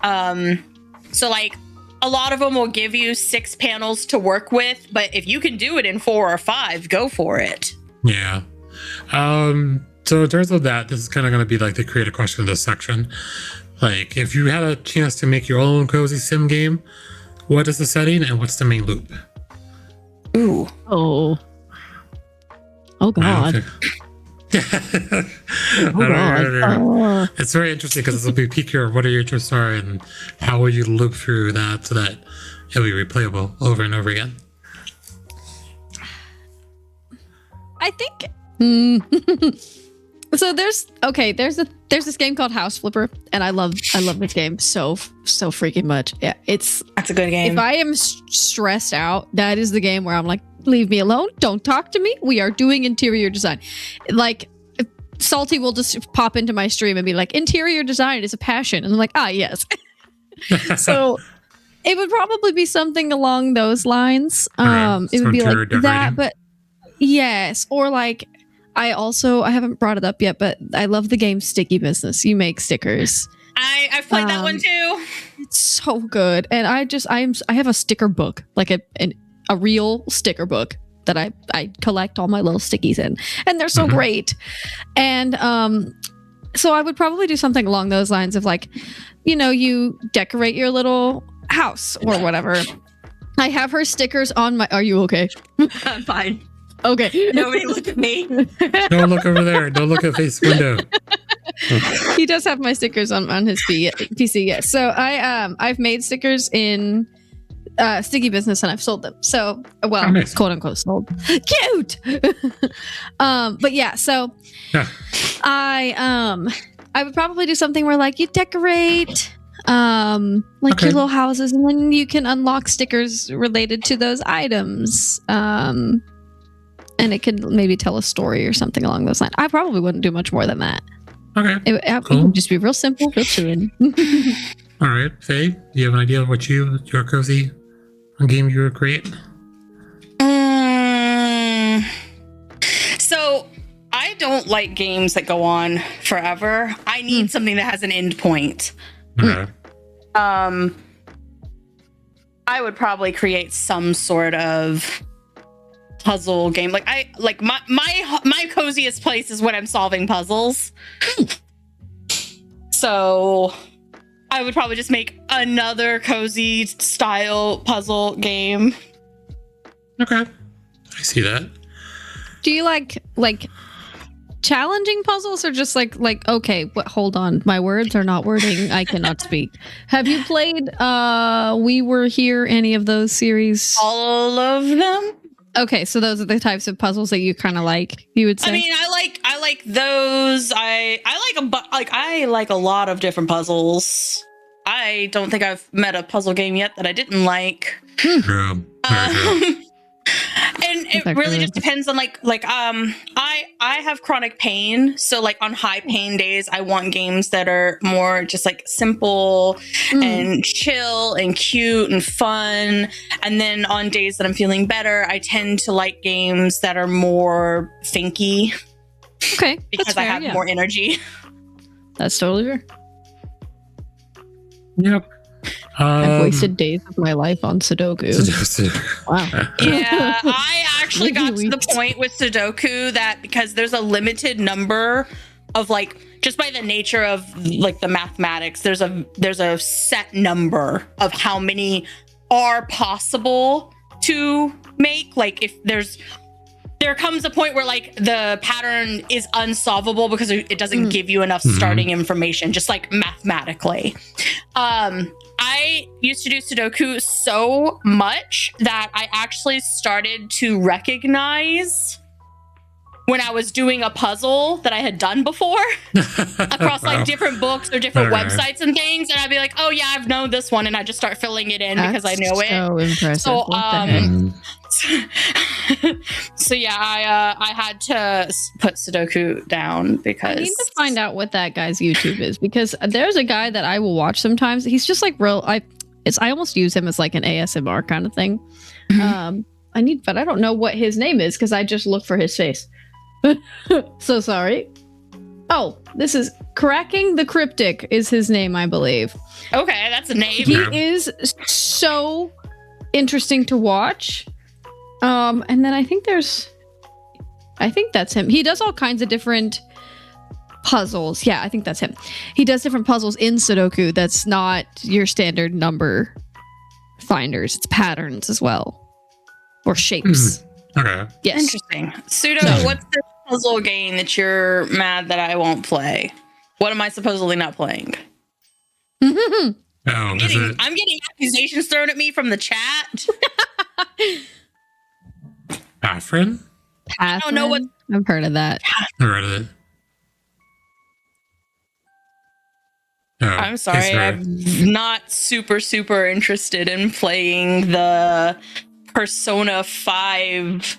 So like a lot of them will give you 6 panels to work with, but if you can do it in 4 or 5, go for it. Yeah. So in terms of that, this is kind of going to be like the creative question of this section. Like, if you had a chance to make your own cozy sim game, what is the setting and what's the main loop? Ooh. Oh God. God. It's very interesting because this will be pique your what are your interests are and how will you loop through that so that it'll be replayable over and over again. I think so there's this game called House Flipper, and I love this game so freaking much. Yeah, that's a good game. If I am stressed out, that is the game where I'm like, leave me alone, don't talk to me. We are doing interior design. Like Salty will just pop into my stream and be like, interior design is a passion, and I'm like, yes. So it would probably be something along those lines. It would be like that, but yes, or like I haven't brought it up yet, but I love the game Sticky Business. You make stickers. I've played that one too. It's so good, and I have a sticker book, like a real sticker book that I collect all my little stickies in, and they're so great. And so I would probably do something along those lines of like, you decorate your little house or whatever. I have her stickers on my. Are you okay? I'm fine. Okay. Nobody look at me. Don't look over there. Don't look at Faye's window. He does have my stickers on his PC. Yes. So I've made stickers in Sticky Business and I've sold them. So nice. Quote unquote sold. Cute. But yeah. So I would probably do something where like you decorate your little houses, and then you can unlock stickers related to those items. And it could maybe tell a story or something along those lines. I probably wouldn't do much more than that. Okay. It would just be real simple, real chillin'. All right, Faye, do you have an idea of what your cozy game you would create? So I don't like games that go on forever. I need something that has an end point. Okay. I would probably create some sort of puzzle game. Like my coziest place is when I'm solving puzzles. So I would probably just make another cozy style puzzle game. Okay. I see that. Do you like challenging puzzles, or just like okay, hold on, my words are not wording, I cannot speak. Have you played We Were Here, any of those series? All of them? Okay, so those are the types of puzzles that you kind of like, you would say? I mean, I like those. I like a lot of different puzzles. I don't think I've met a puzzle game yet that I didn't like. True. And it really just depends on I have chronic pain, so like on high pain days I want games that are more just like simple and chill and cute and fun. And then on days that I'm feeling better, I tend to like games that are more thinky. Okay, because I have more energy. That's totally fair. Yep. I've wasted days of my life on Sudoku. Wow. Yeah, I actually got to the point with Sudoku that because there's a limited number of just by the nature of the mathematics, there's a set number of how many are possible to make. Like if there comes a point where the pattern is unsolvable because it doesn't give you enough starting information, just mathematically. I used to do Sudoku so much that I actually started to recognize when I was doing a puzzle that I had done before across like different books or different websites and things, and I'd be like, oh yeah, I've known this one, and I just start filling it in because I know it. So impressive. So What the heck? so yeah, I had to put Sudoku down because I need to find out what that guy's YouTube is, because there's a guy that I will watch sometimes. He's just like real. I almost use him as like an ASMR kind of thing. But I don't know what his name is because I just look for his face. So sorry. Oh, this is Cracking the Cryptic is his name, I believe. Okay, that's a name. He is so interesting to watch. And then I think that's him. He does all kinds of different puzzles. Yeah, I think that's him. He does different puzzles in Sudoku that's not your standard number finders. It's patterns as well. Or shapes. Okay. Yes. Interesting. Pseudo, what's the puzzle game that you're mad that I won't play? What am I supposedly not playing? Oh, I'm getting accusations thrown at me from the chat. Afrin? I don't know what. I've heard of that. I heard of it. Oh, I'm sorry. I'm not super interested in playing the Persona 5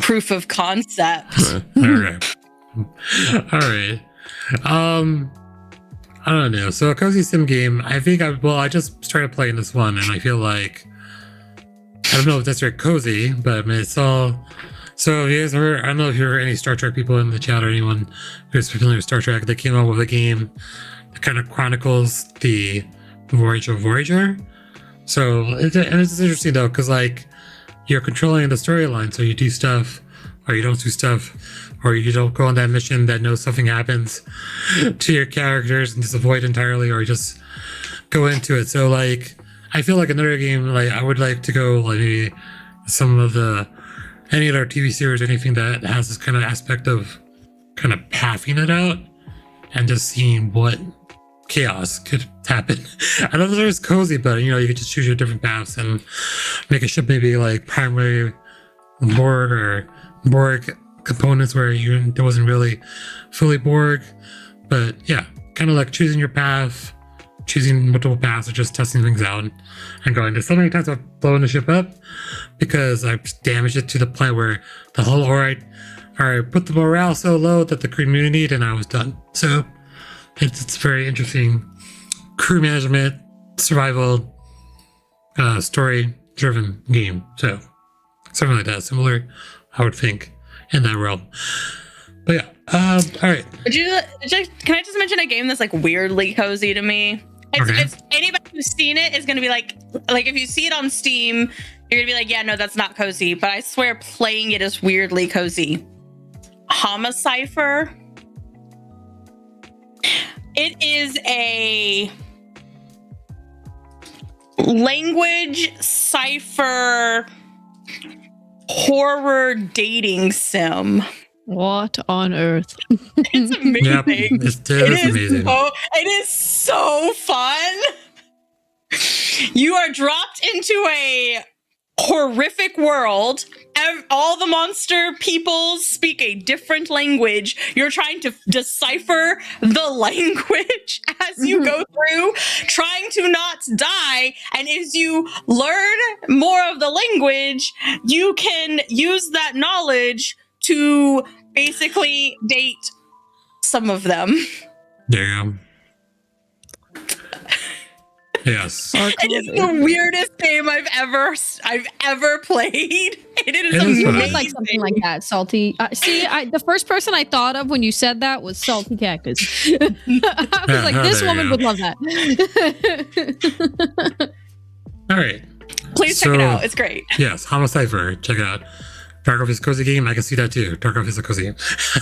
proof of concept. Okay. All right. I don't know. So a cozy sim game. I think I just started playing this one, and I feel like I don't know if that's very cozy, but I mean it's all. So if you guys I don't know if you're any Star Trek people in the chat or anyone who's familiar with Star Trek. They came out with a game that kind of chronicles the voyage of Voyager. So it's interesting though, because like you're controlling the storyline, so you do stuff or you don't do stuff, or you don't go on that mission that knows something happens to your characters and just avoid entirely, or just go into it. So like I feel like another game, like I would like to go like maybe some of the any other TV series or anything that has this kind of aspect of kind of pathing it out and just seeing what chaos could happen. I know there's cozy, but you know, you could just choose your different paths and make a ship maybe like primary Borg or Borg components where there wasn't really fully Borg. But yeah, kind of like choosing your path, choosing multiple paths, or just testing things out and going. There's so many times I've blown the ship up because I've damaged it to the point where the whole alright, put the morale so low that the community and I was done. So it's very interesting crew management, survival, story-driven game. So something like that, similar, I would think, in that realm. But yeah, all right. Can I just mention a game that's like weirdly cozy to me? It's anybody who's seen it is going to be like if you see it on Steam, you're going to be like, yeah, no, that's not cozy. But I swear playing it is weirdly cozy. Homicipher. It is a language cipher horror dating sim. What on earth? It's amazing. Yep, it is amazing. It is so fun. You are dropped into a horrific world. All the monster peoples speak a different language. You're trying to decipher the language as you go through, trying to not die. And as you learn more of the language, you can use that knowledge to basically date some of them. Damn. Yes. It is the weirdest game I've ever played. And it is It amazing. looked like something like that. Salty. The first person I thought of when you said that was Salty Cactus. I was like, this woman would love that. All right. Please check it out. It's great. Yes, Homicipher. Check it out. Tarkov is a cozy game. I can see that too. Tarkov is a cozy game.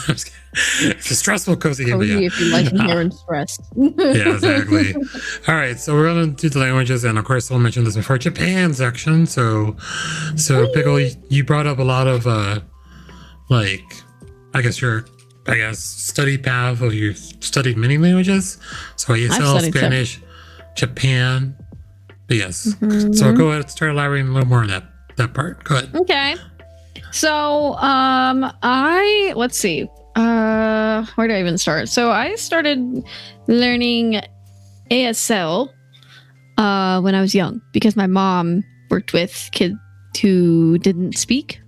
It's a stressful cozy game. Cozy, but yeah. if you like inherent stress. Yeah, exactly. All right, so we're gonna do the languages, and of course, I'll mention this before Japan section. So Pickle, you brought up a lot of study path of you've studied many languages. So ESL, Spanish, Japan. But yes. So go ahead, start elaborating a little more on that part. Go ahead. Okay. So, let's see. Where do I even start? So I started learning ASL when I was young because my mom worked with kids who didn't speak.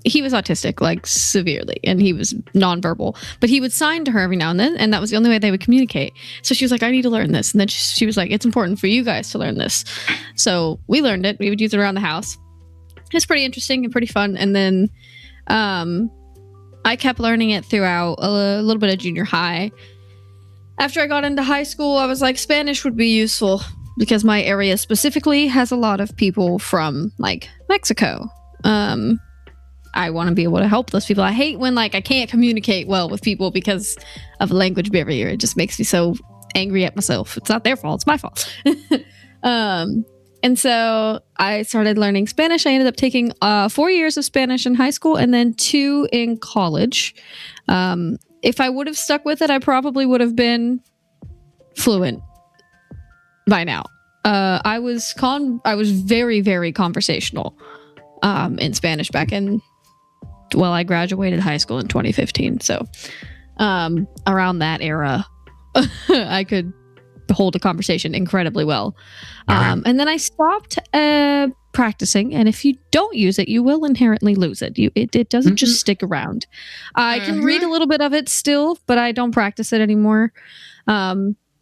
He was autistic, like severely, and he was nonverbal, but he would sign to her every now and then, and that was the only way they would communicate. So she was like, I need to learn this. And then she was like, it's important for you guys to learn this. So we learned it. We would use it around the house. It's pretty interesting and pretty fun. And then I kept learning it throughout a little bit of junior high. After I got into high school, I was like, Spanish would be useful because my area specifically has a lot of people from like Mexico. I want to be able to help those people. I hate when like I can't communicate well with people because of a language barrier. It just makes me so angry at myself. It's not their fault. It's my fault. And so I started learning Spanish. I ended up taking 4 years of Spanish in high school and then 2 in college. If I would have stuck with it, I probably would have been fluent by now. I was very, very conversational in Spanish back in, well, I graduated high school in 2015. So around that era, I could hold a conversation incredibly well. And then I stopped practicing. And if you don't use it, you will inherently lose it. It doesn't just stick around. I can read a little bit of it still, but I don't practice it anymore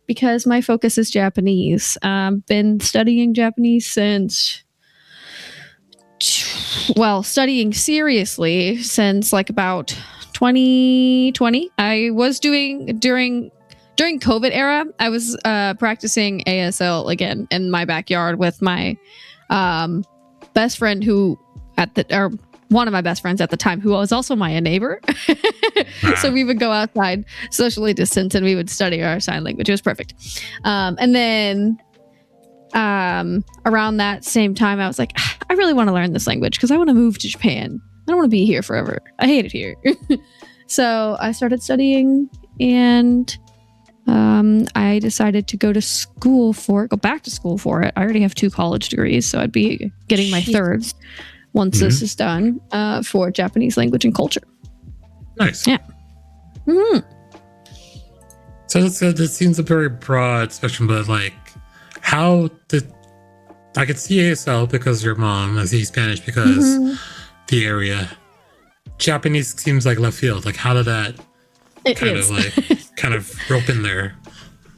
because my focus is Japanese. I've been studying Japanese since... well, studying seriously since like about 2020. I was doing during COVID era, I was practicing ASL again in my backyard with my best friend one of my best friends at the time, who was also my neighbor. So we would go outside, socially distanced, and we would study our sign language. It was perfect. And then around that same time, I was like, I really want to learn this language because I want to move to Japan. I don't want to be here forever. I hate it here. So I started studying, and I decided to go back to school for it. I already have 2 college degrees, so I'd be getting my third once this is done for Japanese language and culture. Nice. Yeah. Mm-hmm. So this seems a very broad spectrum, but like, how did I could see ASL because your mom, I see Spanish because the area. Japanese seems like left field. Like, how did that kind of rope in there?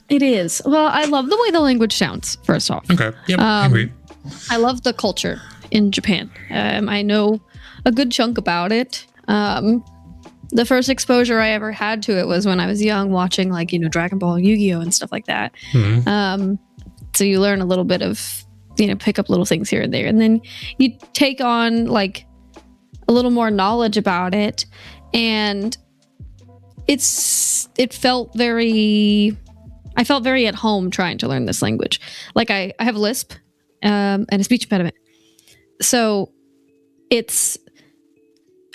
It is. Well, I love the way the language sounds, first off. Okay. Yep. I agree. I love the culture in Japan. I know a good chunk about it. The first exposure I ever had to it was when I was young, watching like, Dragon Ball, Yu-Gi-Oh! And stuff like that. Mm-hmm. So you learn a little bit of, pick up little things here and there. And then you take on like a little more knowledge about it. And I felt very at home trying to learn this language. Like I have a lisp and a speech impediment. So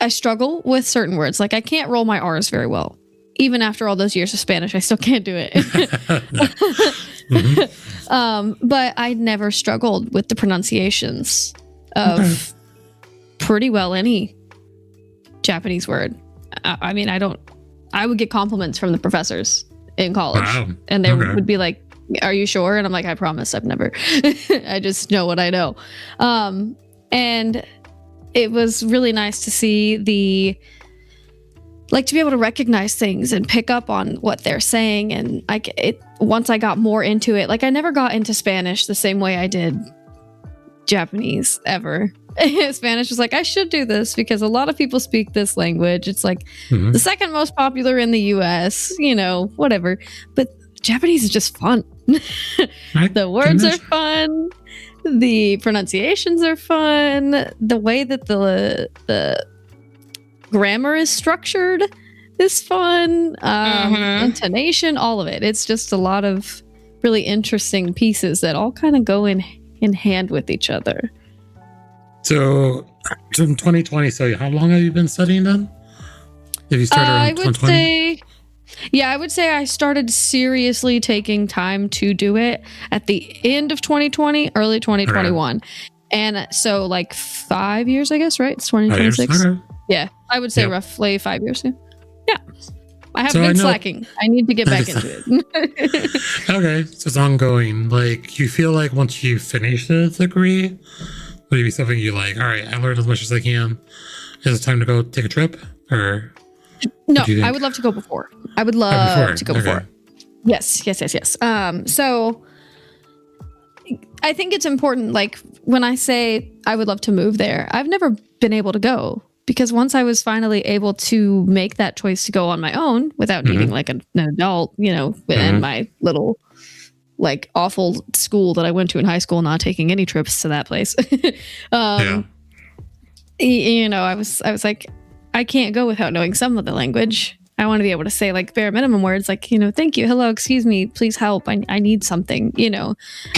I struggle with certain words. Like I can't roll my R's very well. Even after all those years of Spanish, I still can't do it. But I never struggled with the pronunciations of pretty well any Japanese word. I mean, I would get compliments from the professors in college. Wow. And they would be like, are you sure? And I'm like, I promise I've never. I just know what I know. And it was really nice to see to be able to recognize things and pick up on what they're saying. And once I got more into it, like I never got into Spanish the same way I did Japanese ever. Spanish was like, I should do this because a lot of people speak this language. It's like the second most popular in the US, whatever. But Japanese is just fun. The words are fun. The pronunciations are fun. The way that the grammar is structured is fun. Intonation, all of it. It's just a lot of really interesting pieces that all kind of go in hand with each other. So, from 2020, so how long have you been studying then? Have you started around 2020? I would say I started seriously taking time to do it at the end of 2020, early 2021. And so like 5 years, I guess, right? It's 5 years? 2026. Okay. Yeah, I would say Yep. roughly 5 years. Yeah. I have So I been know- slacking. I need to get back into it. Okay, so it's ongoing. Like, you feel like once you finish the degree, would it be something you like, all right, I learned as much as I can. Is it time to go take a trip? Or No, do you think? I would love to go before. I would love to go Okay. before. Yes. So I think it's important, like when I say I would love to move there, I've never been able to go because once I was finally able to make that choice to go on my own without needing like an adult, and my little like awful school that I went to in high school, not taking any trips to that place. Yeah. I was like, I can't go without knowing some of the language. I want to be able to say like bare minimum words like, thank you, hello, excuse me, please help. I need something,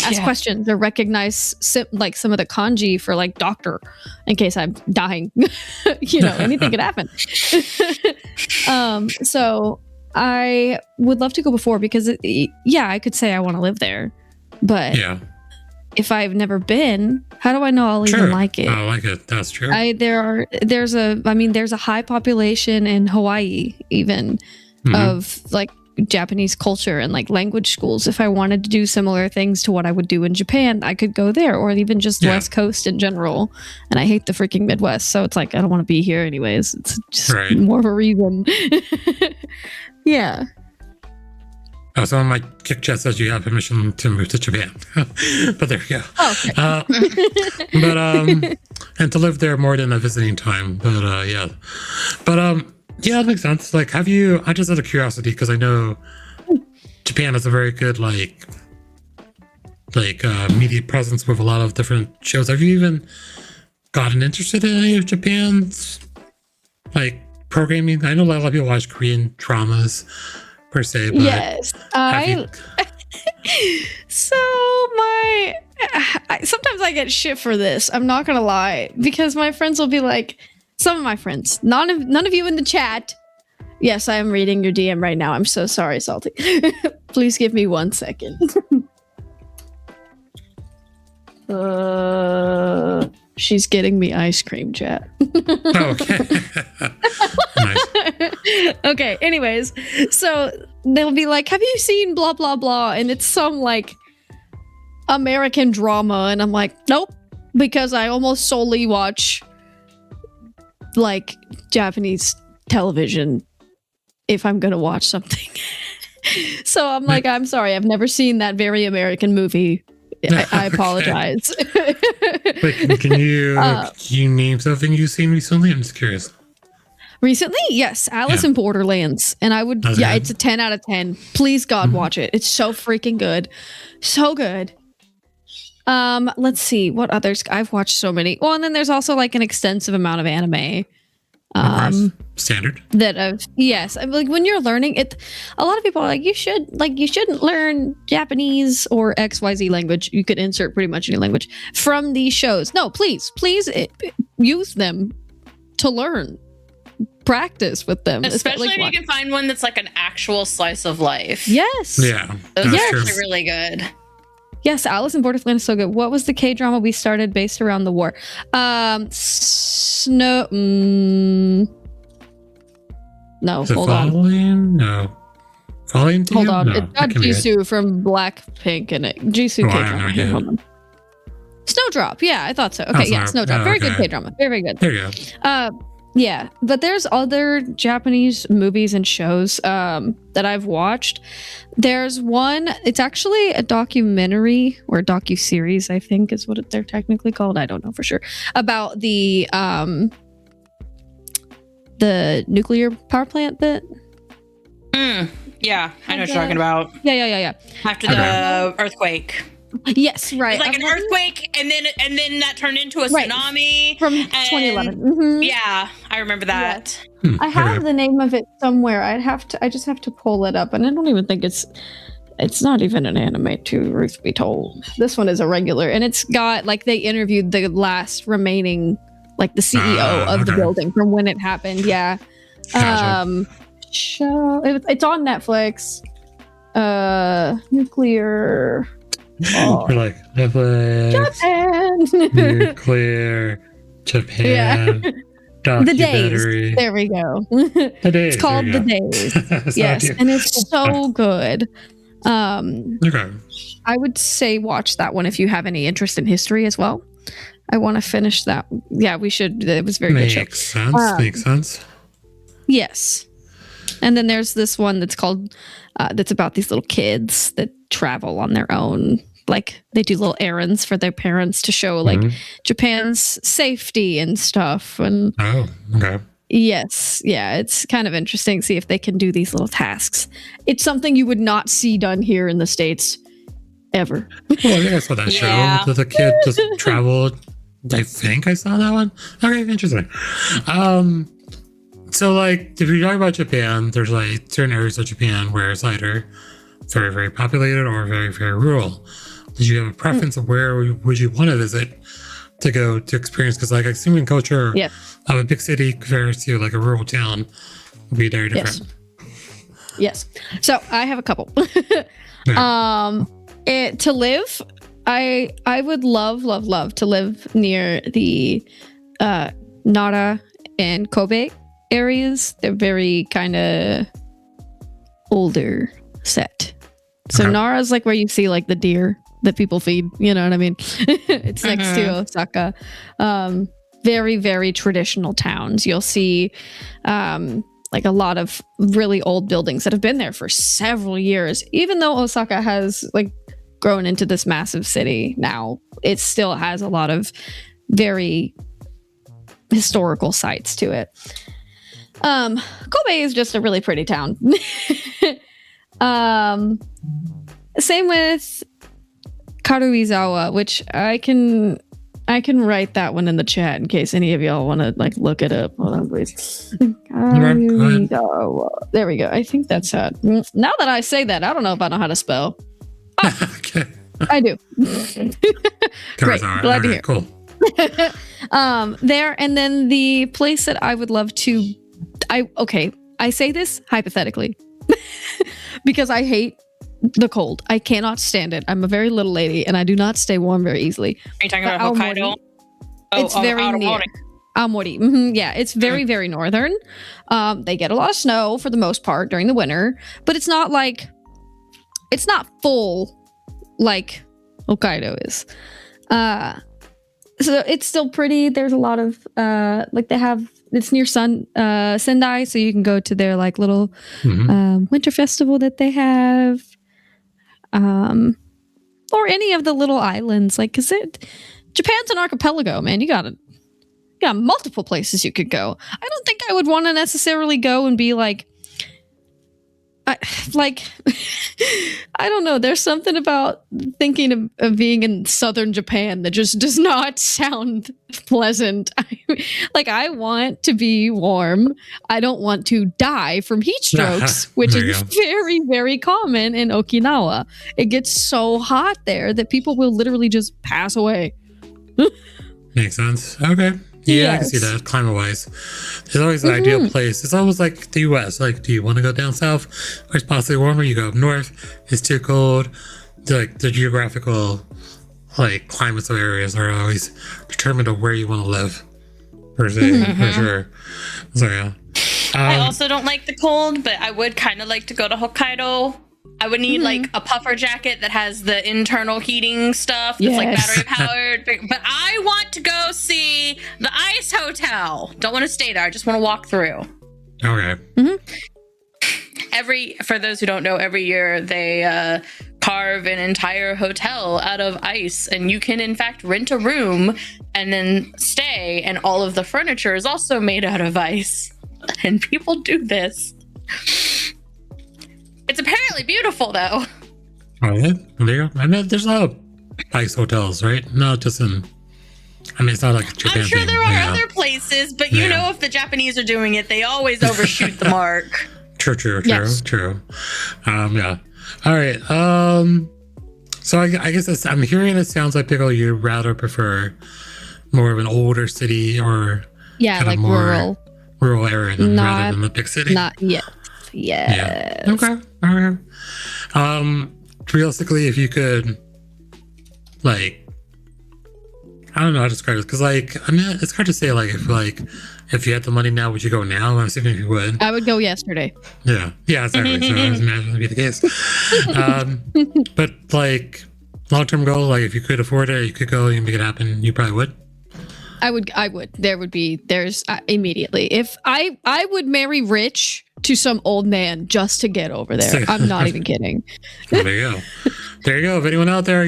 ask questions or recognize like some of the kanji for like doctor in case I'm dying, anything could happen. So I would love to go before because I could say I want to live there, but Yeah. if I've never been, how do I know I'll True. even like it? I like it. That's true. There's a high population in Hawaii even of like Japanese culture and like language schools. If I wanted to do similar things to what I would do in Japan, I could go there, or even just West Coast in general. And I hate the freaking Midwest, so it's like I don't want to be here anyways. It's just Right. more of a reason. Yeah. Oh, so on my kick chat says you have permission to move to Japan. But there you go. Oh, okay. And to live there more than a visiting time. But yeah. But yeah, that makes sense. Like, have you, I just out of curiosity, because I know Japan has a very good media presence with a lot of different shows. Have you even gotten interested in any of Japan's like programming? I know a lot of people watch Korean dramas per se, but Yes. Sometimes I get shit for this. I'm not gonna lie, because my friends will be like, some of my friends, none of you in the chat. Yes, I am reading your DM right now. I'm so sorry, Salty. Please give me 1 second. She's getting me ice cream, chat. oh, okay. Nice. Okay, anyways, so they'll be like, have you seen blah blah blah, and it's some like American drama, and I'm like, nope, because I almost solely watch like Japanese television if I'm gonna watch something. So I'm like, I'm sorry, I've never seen that very American movie. I apologize. Wait, can you name something you've seen recently? I'm just curious. Recently, yes, Alice in Borderlands, and I would, Okay. it's a 10 out of 10. Please, God, watch it. It's so freaking good, so good. Let's see what others I've watched. So many. Well, and then there's also like an extensive amount of anime. Of course. Standard. That I've like when you're learning it, a lot of people are like, you shouldn't learn Japanese or XYZ language. You could insert pretty much any language from these shows. No, please use them to learn. Practice with them, Especially like, if you can find one that's like an actual slice of life. Yes. Yeah. Those are that's true. actually really good. Yes, Alice in Borderland is so good. What was the K-drama we started based around the war? Snow. No, Is it hold on. Falling? No. Falling to Hold you? on. No, It's got that can't be it. Jisoo from Blackpink in it. Jisoo Oh, I have K-drama. no idea. Hold on. Snowdrop. Yeah, I thought so. Okay, yeah, Snowdrop. Very good okay. K-drama. Very, very good. There you go. Yeah, but there's other Japanese movies and shows that I've watched. There's one, it's actually a documentary or docu-series, I think is what they're technically called. I don't know for sure. About the nuclear power plant bit. Yeah, I know what you're talking about. Yeah. After the earthquake. Yes, right. It's like an earthquake, and then that turned into a Right. tsunami From and- 2011. Mhm. Yeah, I remember that. I have Okay. the name of it somewhere. I just have to pull it up, and I don't even think it's not even an anime, to truth be told. This one is a regular, and it's got like they interviewed the last remaining, like the CEO of the okay. building from when it happened. Yeah. Gotcha. It's on Netflix. Nuclear. You're like Netflix, Japan. nuclear, Japan, The Days. documentary. There we go. The Days. It's called there The you go. Days. So Yes, you- and it's so good. Okay. I would say watch that one if you have any interest in history as well. I want to finish that. Yeah, we should. It was a very good show. Makes sense. Makes sense. Yes. And then there's this one that's called, that's about these little kids that travel on their own. Like they do little errands for their parents to show like Japan's safety and stuff. And Oh, okay. yes, yeah, it's kind of interesting to see if they can do these little tasks. It's something you would not see done here in the States ever. Well, I think I saw that Yeah. show that the kid just traveled. I think I saw that one. Okay, interesting. So like if you're talking about Japan, there's like certain areas of Japan where it's either very, very populated or very, very rural. Did you have a preference of where would you want to visit to go to experience? Because like assuming culture Yeah. of a big city compared to like a rural town would be very different. Yes. So I have a couple. To live, I would love to live near the Nara and Kobe areas. They're very kind of older set. So Okay. Nara's like where you see like the deer that people feed. You know what I mean? It's next to Osaka. Very, very traditional towns. You'll see like a lot of really old buildings that have been there for several years. Even though Osaka has like grown into this massive city now, it still has a lot of very historical sites to it. Kobe is just a really pretty town. Same with Karuizawa, which I can write that one in the chat in case any of y'all want to like look it up. Hold on, please. Karuizawa. There we go. I think that's how. Now that I say that, I don't know if I know how to spell. Okay. I do. Great. All right. Glad to Okay, hear. cool. There, and then the place that I would love to. I say this hypothetically because I hate the cold. I cannot stand it. I'm a very little lady and I do not stay warm very easily. Are you talking But about Hokkaido? It's very near. Aomori. Yeah, it's very, very northern. They get a lot of snow for the most part during the winter, but it's not like it's not full like Hokkaido is. So it's still pretty. There's a lot of like they have. It's near Sendai, so you can go to their like little winter festival that they have, or any of the little islands. Like, cause Japan's an archipelago, man. You got multiple places you could go. I don't think I would want to necessarily go and be like, I don't know. There's something about thinking of being in southern Japan that just does not sound pleasant. I want to be warm. I don't want to die from heat strokes, which There you is go. very, very common in Okinawa. It gets so hot there that people will literally just pass away. Makes sense. Okay. Yeah, I can see Yes. that climate wise. There's always the ideal place. It's almost like the US. Like, do you want to go down south where it's possibly warmer? You go up north, it's too cold. The geographical like climates of areas are always determined of where you want to live. Per se, for sure. So yeah. I also don't like the cold, but I would kind of like to go to Hokkaido. I would need like a puffer jacket that has the internal heating stuff that's like Yes. battery powered. But I want to go see the Ice Hotel. Don't want to stay there. I just want to walk through. Okay. For those who don't know, every year they carve an entire hotel out of ice, and you can in fact rent a room and then stay, and all of the furniture is also made out of ice. And people do this. It's apparently beautiful though. Oh, yeah. There you go. I mean, there's a lot of ice hotels, right? Not just in. I mean, it's not like a Japan I'm sure thing. there are Yeah. other places, but you Yeah. know, if the Japanese are doing it, they always overshoot the mark. True. Yes. Yeah. All right. So I guess I'm hearing it sounds like Pickle, you rather prefer more of an older city or Yeah, kind of like more rural area rather Not- than the big city. Not yet. Yeah. Okay. All right. Realistically, if you could like, I don't know how to describe it, because like, I mean, it's hard to say if you had the money now, would you go now? I'm assuming you would. I would go yesterday. Yeah, exactly. So I was imagining that'd be the case. But like long-term goal, like if you could afford it, you could go, you can make it happen. You probably would. I would. There's immediately. If I would marry rich to some old man just to get over there. I'm not even kidding. There you go. There you go. If anyone out there,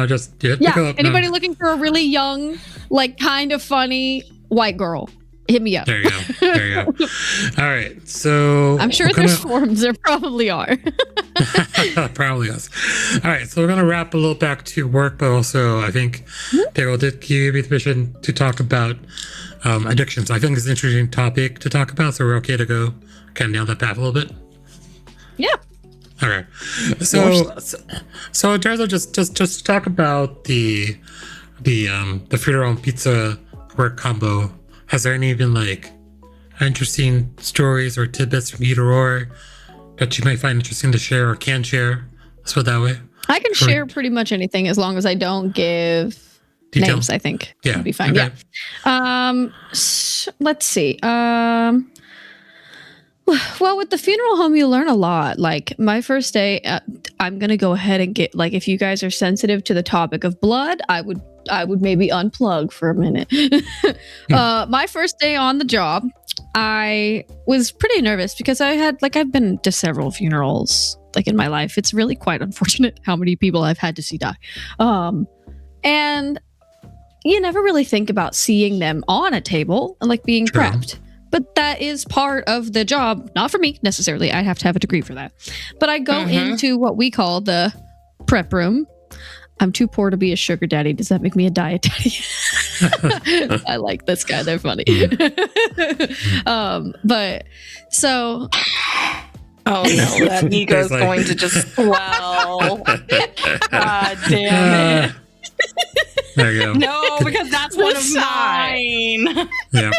just hit yeah. Pickle up. Anybody looking for a really young, like kind of funny white girl, hit me up. There you go. All right. So I'm sure there's forums. There probably are. Probably is. All right. So we're going to wrap a little back to work, but also I think Pickle did give me permission to talk about addictions. I think it's an interesting topic to talk about. So we're okay to go kind of down that path a little bit. Yeah. Okay. So in terms of just talk about the Frito pizza work combo, has there any been like interesting stories or tidbits from either or that you might find interesting to share or can share? Let's put it that way. I can share pretty much anything as long as I don't give names, I think. Yeah. It'll be fine. Okay. Yeah. Let's see. Well, with the funeral home, you learn a lot. Like my first day, I'm going to go ahead and get, like, if you guys are sensitive to the topic of blood, I would maybe unplug for a minute. My first day on the job, I was pretty nervous because I've been to several funerals like in my life. It's really quite unfortunate how many people I've had to see die. And you never really think about seeing them on a table and like being prepped. But that is part of the job. Not for me necessarily. I have to have a degree for that. But I go into what we call the prep room. I'm too poor to be a sugar daddy. Does that make me a diet daddy? I like this guy. They're funny. But so... Oh no, that ego is going to just swell. God damn it. There you go. No, because that's one of mine. Yeah.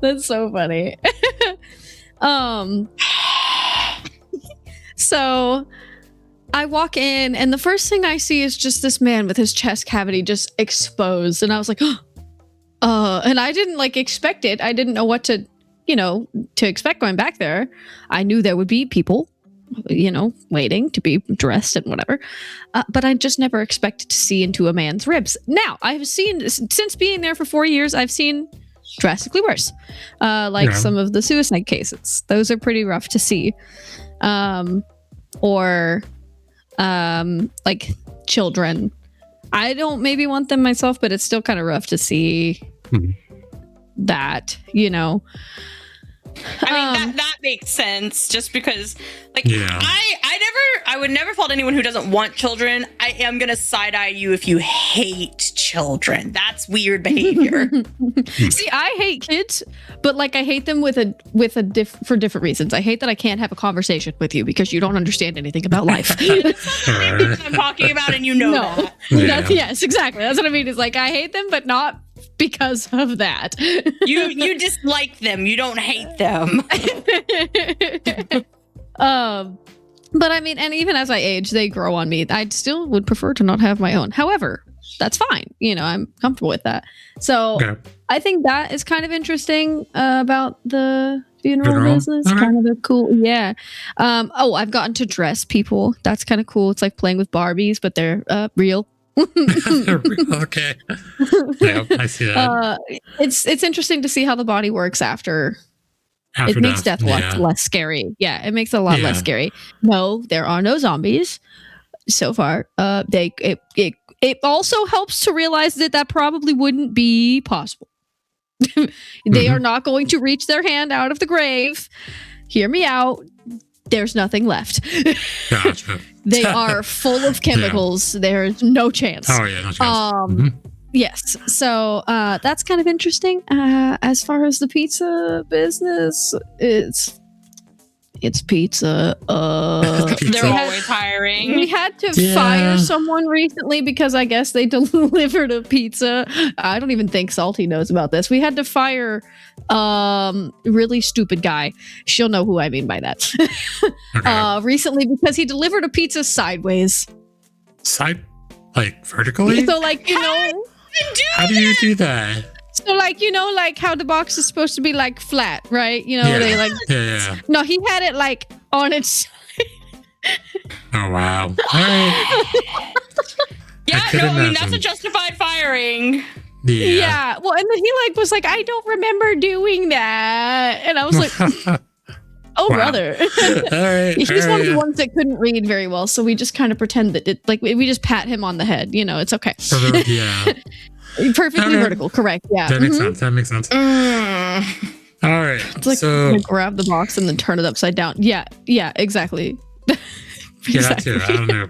That's so funny. So I walk in and the first thing I see is just this man with his chest cavity just exposed. And I was like, and I didn't like expect it. I didn't know what to expect going back there. I knew there would be people, waiting to be dressed and whatever. But I just never expected to see into a man's ribs. Now, I've seen, since being there for 4 years, I've seen drastically worse. Some of the suicide cases. Those are pretty rough to see. Or children. I don't maybe want them myself, but it's still kind of rough to see that, I mean, that makes sense just because, I would never fault anyone who doesn't want children. I am going to side eye you if you hate children. That's weird behavior. See, I hate kids, but I hate them for different reasons. I hate that I can't have a conversation with you because you don't understand anything about life. That's what I'm talking about, and that. Yes, exactly. That's what I mean. Is I hate them, but not because of that. You dislike them. You don't hate them. But I mean, and even as I age, they grow on me. I still would prefer to not have my own. However, that's fine. I'm comfortable with that. So I think that is kind of interesting about the funeral business. Kind of a cool, yeah. I've gotten to dress people. That's kind of cool. It's like playing with Barbies, but they're real. Okay. Yeah, I see that. It's interesting to see how the body works after it makes death less scary. Yeah, it makes it a lot less scary. No, there are no zombies so far. It also helps to realize that probably wouldn't be possible. They are not going to reach their hand out of the grave. Hear me out. There's nothing left. Gotcha. They are full of chemicals. Yeah. There's no chance. Oh yeah, no chance. Yes. So that's kind of interesting. As far as the pizza business, it's pizza. They're always hiring. We had to fire someone recently because I guess they delivered a pizza. I don't even think Salty knows about this. We had to fire really stupid guy. She'll know who I mean by that. Recently because he delivered a pizza sideways. side, like vertically? So like, you know, How do you do that? so like, you know, like how the box is supposed to be like flat, right? You know, Yeah. they like, Yeah. no, he had it like on its. Oh wow. All right. Yeah, could no, I mean, that's imagine. a justified firing. Yeah. Well, and then he like was like, I don't remember doing that, and I was like, oh Wow. brother. All right. He's all one of the right. ones that couldn't read very well, so we just kind of pretend that it, like we just pat him on the head. You know, it's okay. Yeah. Perfectly Okay. vertical, correct? Yeah. That makes Mhm. sense. That makes sense. Mm. All right. It's like so you grab the box and then turn it upside down. Yeah. Yeah. Exactly. yeah, that too. I don't know.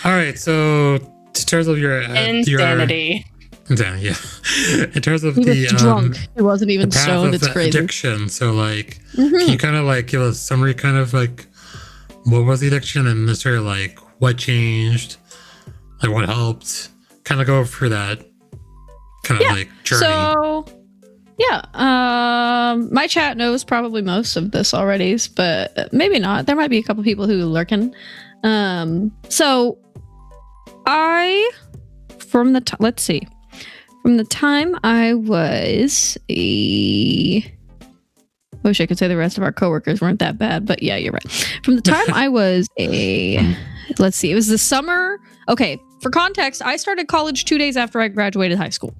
All right. So in terms of your Insanity. insanity, yeah. In terms of He was the drunk. He wasn't even the path stoned. of It's the crazy. addiction. So like, Mhm. can you kind of like give a summary, kind of like what was the addiction and necessarily like what changed, like what helped, kind of go through that kind of Yeah. like journey. So, yeah, my chat knows probably most of this already, but maybe not. There might be a couple people who are lurking. So let's see, from the time I was I wish I could say the rest of our coworkers weren't that bad, but yeah, you're right. From the time I was let's see, it was the summer. Okay, for context, I started college 2 days after I graduated high school,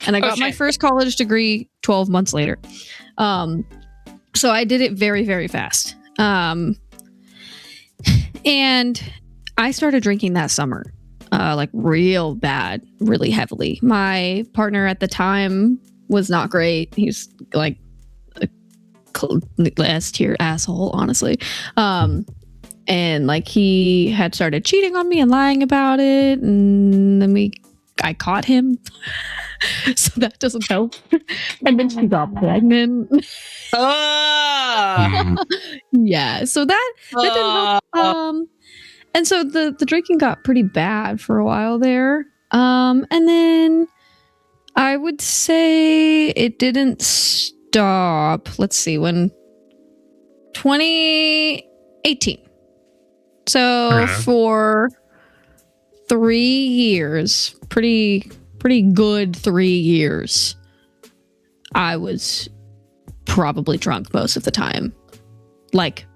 and I got my first college degree 12 months later. So I did it very, very fast. And I started drinking that summer, like real bad, really heavily. My partner at the time was not great. He's like S tier asshole, honestly. And like he had started cheating on me and lying about it, and then I caught him. So that doesn't help. And then she got pregnant. Oh. Yeah, so that didn't help. And so the drinking got pretty bad for a while there. And then I would say it didn't stop. Let's see, when 2018. So Okay. for 3 years, pretty good 3 years, I was probably drunk most of the time. Like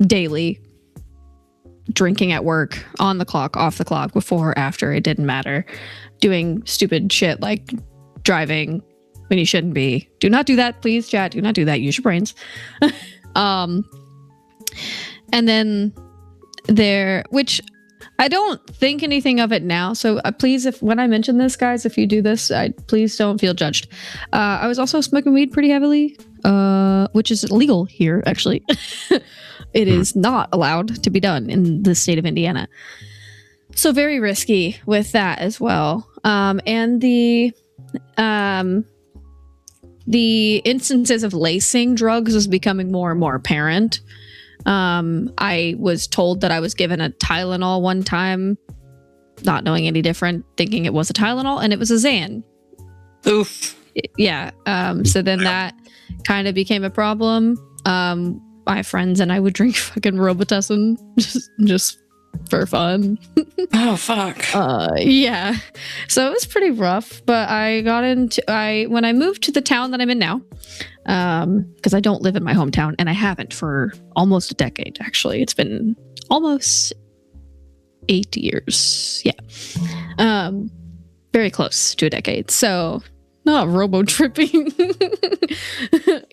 daily, drinking at work, on the clock, off the clock, before, after, it didn't matter. Doing stupid shit like driving when you shouldn't be. Do not do that, please, chat. Do not do that. Use your brains. And then which I don't think anything of it now. So please, when I mention this, guys, if you do this, please don't feel judged. I was also smoking weed pretty heavily, which is illegal here, actually. It is not allowed to be done in the state of Indiana. So very risky with that as well. And the instances of lacing drugs is becoming more and more apparent. I was told that I was given a Tylenol one time, not knowing any different, thinking it was a Tylenol, and it was a Xan. Oof. Yeah. So then that kind of became a problem. My friends and I would drink fucking Robitussin just for fun. Oh, fuck. Yeah. So it was pretty rough, but when I moved to the town that I'm in now, because I don't live in my hometown, and I haven't for almost a decade, actually. It's been almost 8 years. Yeah. Very close to a decade. So not robo tripping.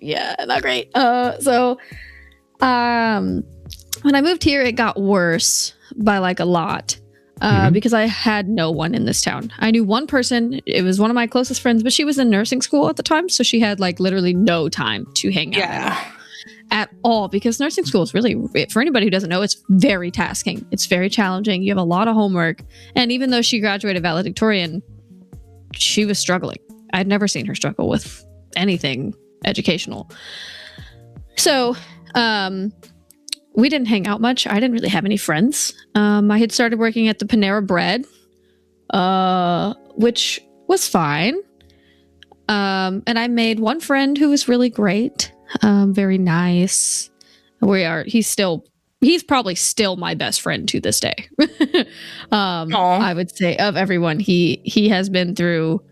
Yeah, not great. When I moved here, it got worse by like a lot. Because I had no one in this town. I knew one person. It was one of my closest friends, but she was in nursing school at the time, so she had like literally no time to hang out at all, because nursing school is really, for anybody who doesn't know, it's very tasking. It's very challenging. You have a lot of homework. And even though she graduated valedictorian, she was struggling. I'd never seen her struggle with anything educational. So, we didn't hang out much. I didn't really have any friends. I had started working at the Panera Bread, which was fine. And I made one friend who was really great, very nice. He's still he's probably still my best friend to this day. I would say of everyone, he has been through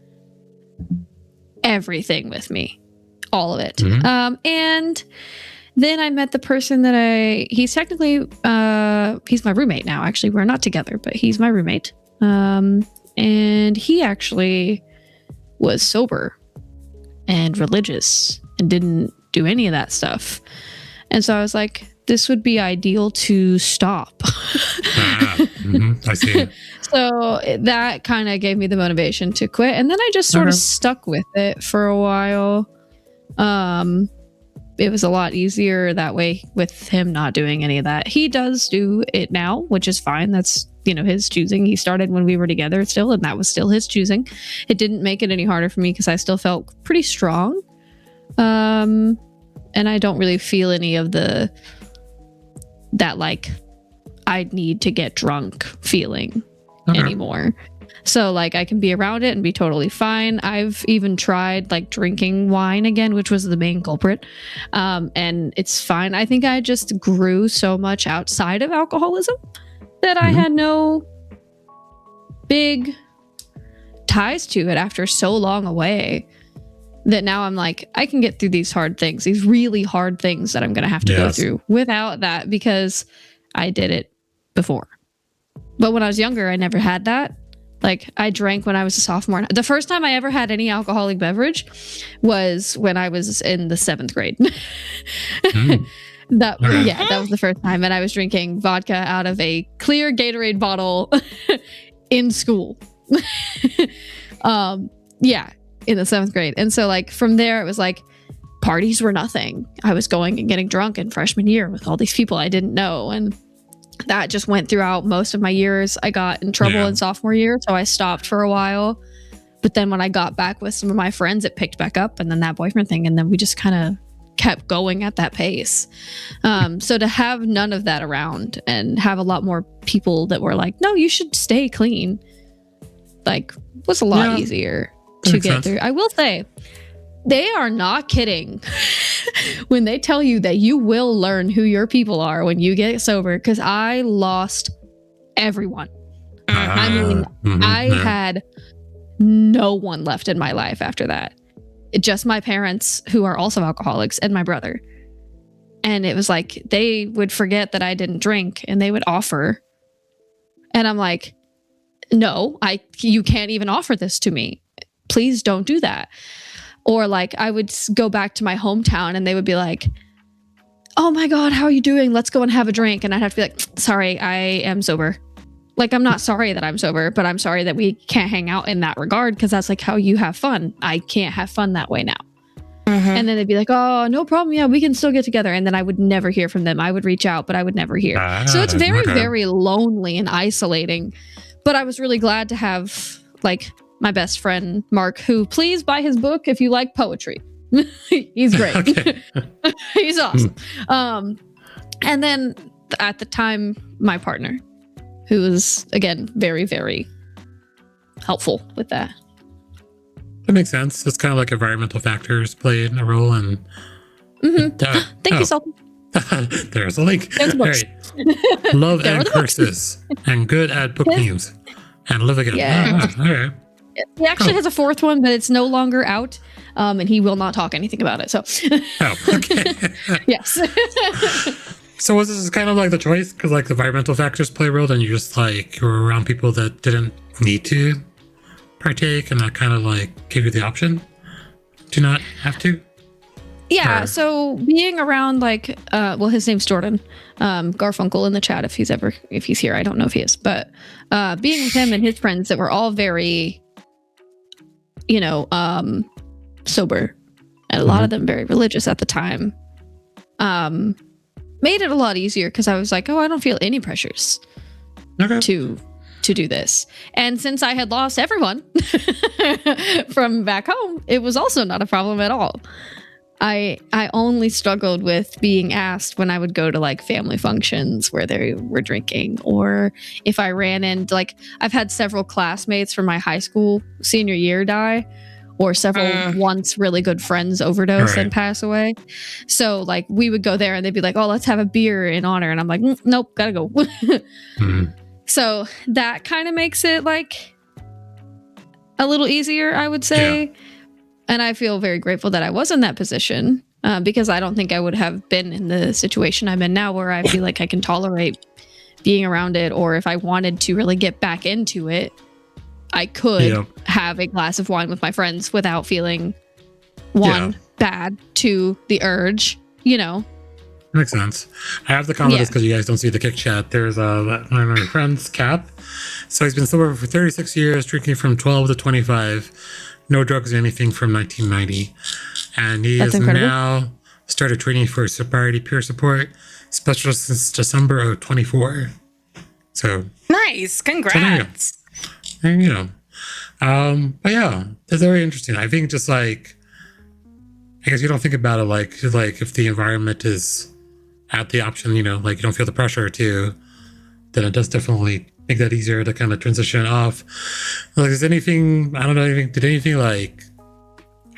everything with me, all of it. And then I met the person that he's technically, he's my roommate now. Actually, we're not together, but he's my roommate. And he actually was sober and religious and didn't do any of that stuff. And so I was like, this would be ideal to stop. I see. So that kind of gave me the motivation to quit. And then I just sort of stuck with it for a while. It was a lot easier that way with him not doing any of that. He does do it now, which is fine. That's, his choosing. He started when we were together still, and that was still his choosing. It didn't make it any harder for me because I still felt pretty strong. And I don't really feel any of that like I need to get drunk feeling anymore. So like I can be around it and be totally fine. I've even tried like drinking wine again, which was the main culprit. And it's fine. I think I just grew so much outside of alcoholism that I had no big ties to it after so long away that now I'm like, I can get through these hard things, these really hard things that I'm going to have to go through without that because I did it before. But when I was younger, I never had that. Like I drank when I was a sophomore. The first time I ever had any alcoholic beverage was when I was in the 7th grade. That was the first time. And I was drinking vodka out of a clear Gatorade bottle in school. In the 7th grade. And so like from there, it was like parties were nothing. I was going and getting drunk in freshman year with all these people I didn't know. And that just went throughout most of my years. I got in trouble in sophomore year, so I stopped for a while. But then when I got back with some of my friends, it picked back up, and then that boyfriend thing, and then we just kind of kept going at that pace. So to have none of that around and have a lot more people that were like, no, you should stay clean, like was a lot easier to get through. I will say, they are not kidding when they tell you that you will learn who your people are when you get sober, because I lost everyone. I mean, I had no one left in my life after that. Just my parents, who are also alcoholics, and my brother. And it was like, they would forget that I didn't drink and they would offer. And I'm like, no, you can't even offer this to me. Please don't do that. Or like I would go back to my hometown and they would be like, oh my God, how are you doing? Let's go and have a drink. And I'd have to be like, sorry, I am sober. Like, I'm not sorry that I'm sober, but I'm sorry that we can't hang out in that regard because that's like how you have fun. I can't have fun that way now. And then they'd be like, oh, no problem. Yeah, we can still get together. And then I would never hear from them. I would reach out, but I would never hear. So it's very, very lonely and isolating. But I was really glad to have like my best friend, Mark, who please buy his book if you like poetry. He's great. He's awesome. And then at the time, my partner, who was, again, very, very helpful with that. That makes sense. It's kind of like environmental factors played a role in. Thank you, Sultan. There's a link. There's books. Right. Love and curses and good at book names and live again. Yeah. All right. He actually has a 4th one, but it's no longer out, and he will not talk anything about it. So. Okay. Yes. So was this kind of like the choice because like the environmental factors play a role, and you just like you were around people that didn't need to partake, and that kind of like gave you the option to not have to? Yeah, Or- so being around like well, his name's Jordan, Garfunkel in the chat if he's here. I don't know if he is, but being with him and his friends that were all very sober, and a lot of them very religious at the time, made it a lot easier because I was like, oh, I don't feel any pressures to do this. And since I had lost everyone from back home, it was also not a problem at all. I only struggled with being asked when I would go to like family functions where they were drinking, or if I ran into like, I've had several classmates from my high school senior year die, or several once really good friends overdose and pass away. So like we would go there and they'd be like, oh, let's have a beer in honor. And I'm like, nope, gotta go. So that kind of makes it like a little easier, I would say. And I feel very grateful that I was in that position because I don't think I would have been in the situation I'm in now where I feel like I can tolerate being around it. Or if I wanted to really get back into it, I could have a glass of wine with my friends without feeling bad, to the urge, you know. Makes sense. I have to comment this because you guys don't see the kick chat. There's one of my friends, Cap. So he's been sober for 36 years, drinking from 12 to 25, no drugs or anything from 1990. And he has now started training for sobriety peer support specialist since December of 24. So nice. Congrats. So there you go. But yeah, that's very interesting. I think just like, I guess you don't think about it like if the environment is at the option, you know, like you don't feel the pressure to, then it does definitely make that easier to kind of transition off. Like, is anything, I don't know, did anything like,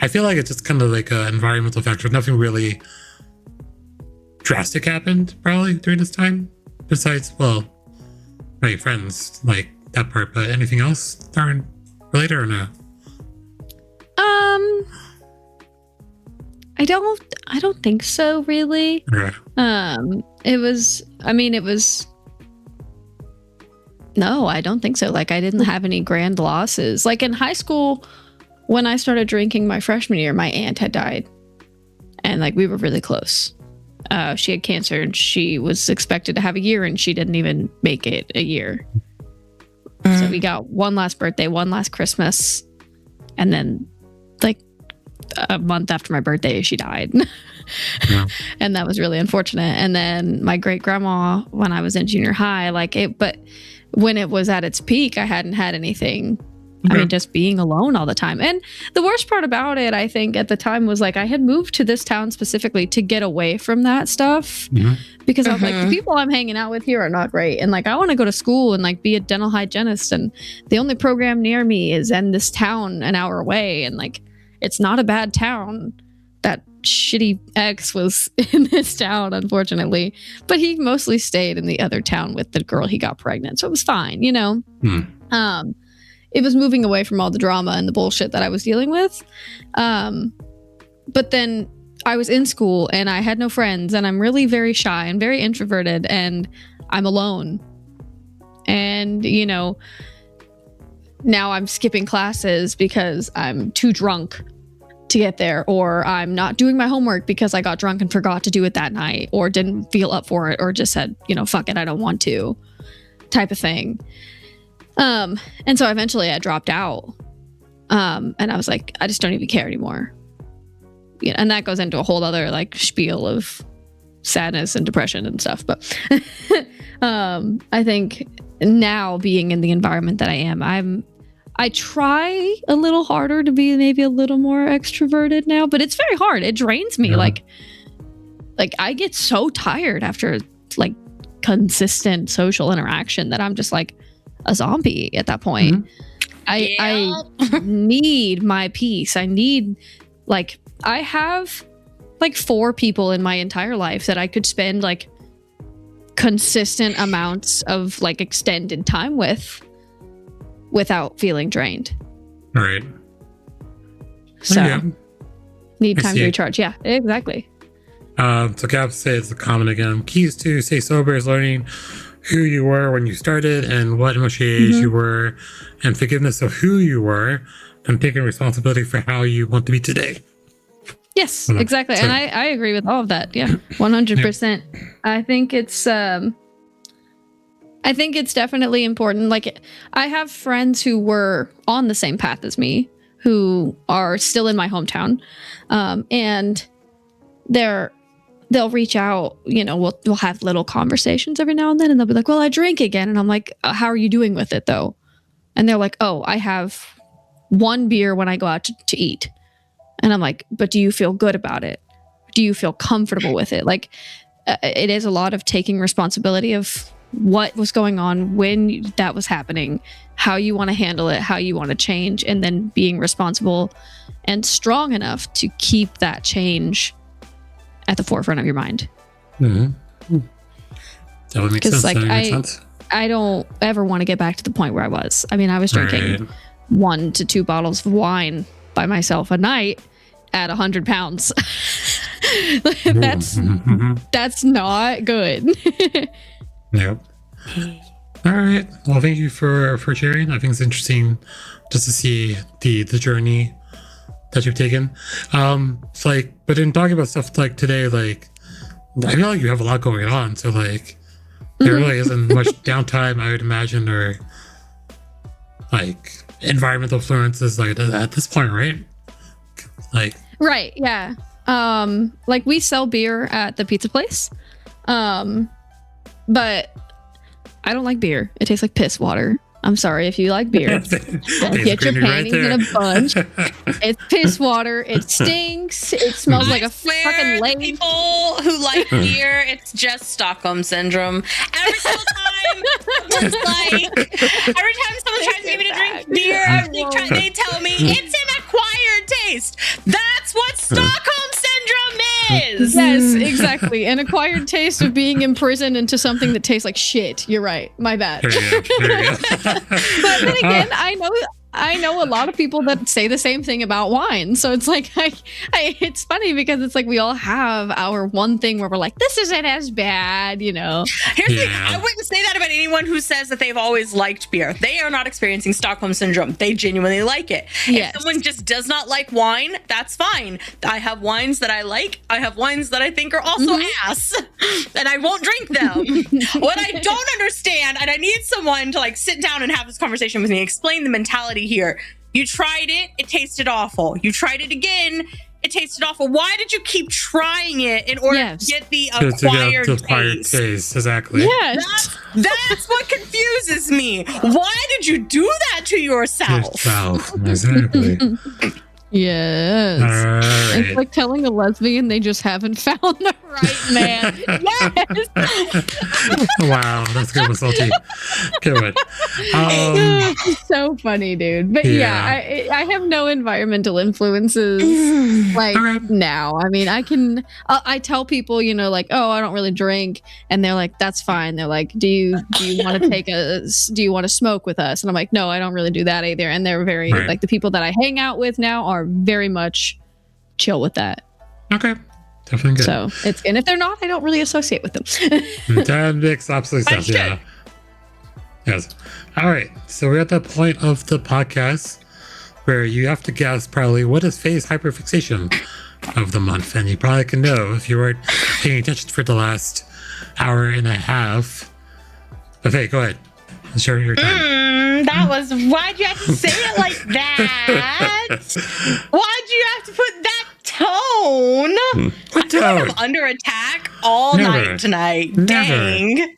I feel like it's just kind of like an environmental factor. Nothing really drastic happened probably during this time besides, well, my friends, like that part, but anything else darn related or no? I don't think so, really. It was no, I don't think so. Like, I didn't have any grand losses. Like in high school, when I started drinking my freshman year, my aunt had died, and like we were really close. She had cancer, and she was expected to have a year, and she didn't even make it a year. So we got one last birthday, one last Christmas, and then like a month after my birthday, she died. And that was really unfortunate. And then my great grandma, when I was in junior high, but when it was at its peak, I hadn't had anything. I mean, just being alone all the time. And the worst part about it, I think at the time, was like I had moved to this town specifically to get away from that stuff, because I was like, the people I'm hanging out with here are not great. And like, I want to go to school and like be a dental hygienist. And the only program near me is in this town an hour away. And like, it's not a bad town. That shitty ex was in this town, unfortunately, but he mostly stayed in the other town with the girl he got pregnant. So it was fine, you know? It was moving away from all the drama and the bullshit that I was dealing with. But then I was in school and I had no friends, and I'm really very shy and very introverted, and I'm alone. And, you know, now I'm skipping classes because I'm too drunk to get there, or I'm not doing my homework because I got drunk and forgot to do it that night, or didn't feel up for it, or just said, you know, fuck it, I don't want to, type of thing. And so eventually I dropped out. And I was like, I just don't even care anymore. Yeah, and that goes into a whole other like spiel of sadness and depression and stuff. But I think now, being in the environment that I am, I try a little harder to be maybe a little more extroverted now, but it's very hard. It drains me. Like I get so tired after like consistent social interaction that I'm just like a zombie at that point. I need my peace. I need, like, I have like 4 people in my entire life that I could spend like consistent amounts of like extended time with without feeling drained. All right. So need time to recharge. Yeah, exactly. So Cap says the comment again. Keys to stay sober is learning who you were when you started and what emotional age you were, and forgiveness of who you were, and taking responsibility for how you want to be today. Yes, exactly. So, and I agree with all of that. Yeah, 100%. I think it's definitely important. Like, I have friends who were on the same path as me who are still in my hometown. And they'll reach out, you know, we'll have little conversations every now and then, and they'll be like, well, I drink again. And I'm like, how are you doing with it though? And they're like, oh, I have 1 beer when I go out to eat. And I'm like, but do you feel good about it? Do you feel comfortable with it? Like, it is a lot of taking responsibility of what was going on when that was happening, how you want to handle it, how you want to change, and then being responsible and strong enough to keep that change at the forefront of your mind. Mm-hmm. That would make sense. Because Sense. I don't ever want to get back to the point where I was. I mean, I was drinking 1 to 2 bottles of wine by myself a night at 100 pounds. That's not good. Yep. All right. Well, thank you for sharing. I think it's interesting just to see the journey that you've taken. It's like, but in talking about stuff like today, like I feel like you have a lot going on. So like, there really isn't much downtime, I would imagine, or like environmental influences like at this point, right? Like, right, yeah. Like we sell beer at the pizza place, but I don't like beer. It tastes like piss water. I'm sorry if you like beer. Get your panties in a bunch. It's piss water. It stinks. It smells like a fucking lake. People who like beer, it's just Stockholm syndrome. Every single time someone tries to get me to drink beer, they tell me it's an acquired taste. That's what Stockholm syndrome is. Yes, exactly. An acquired taste of being imprisoned into something that tastes like shit. You're right. My bad. There you go. But then again, I know a lot of people that say the same thing about wine. So it's like, it's funny because it's like we all have our one thing where we're like, this isn't as bad, you know? Here's the thing. I wouldn't say that about anyone who says that they've always liked beer. They are not experiencing Stockholm syndrome. They genuinely like it. Yes. If someone just does not like wine, that's fine. I have wines that I like. I have wines that I think are also ass, and I won't drink them. What I don't understand, and I need someone to like sit down and have this conversation with me, explain the mentality here. You tried it tasted awful. You tried it again, it tasted awful. Why did you keep trying it in order to get the acquired taste? Exactly. Yes. That's what confuses me. Why did you do that to yourself? Exactly. Yes. Right. It's like telling a lesbian they just haven't found the right man. Yes. Wow, that's good one, Salty. Good one. It's so funny, dude. But yeah, I have no environmental influences like now. I mean, I tell people, you know, like, oh, I don't really drink, and they're like, that's fine. They're like, do you want to smoke with us? And I'm like, no, I don't really do that either. And they're very like the people that I hang out with now are very much chill with that. Okay. Definitely good. So and if they're not, I don't really associate with them. That makes absolute sense. Yeah. Yes. All right. So we're at that point of the podcast where you have to guess probably what is Faye's hyperfixation of the month, and you probably can know if you weren't paying attention for the last hour and a half. But Faye, go ahead. It's your time. That was. Why'd you have to say it like that? Why'd you have to put that tone? What tone? I'm under attack all night tonight. Dang.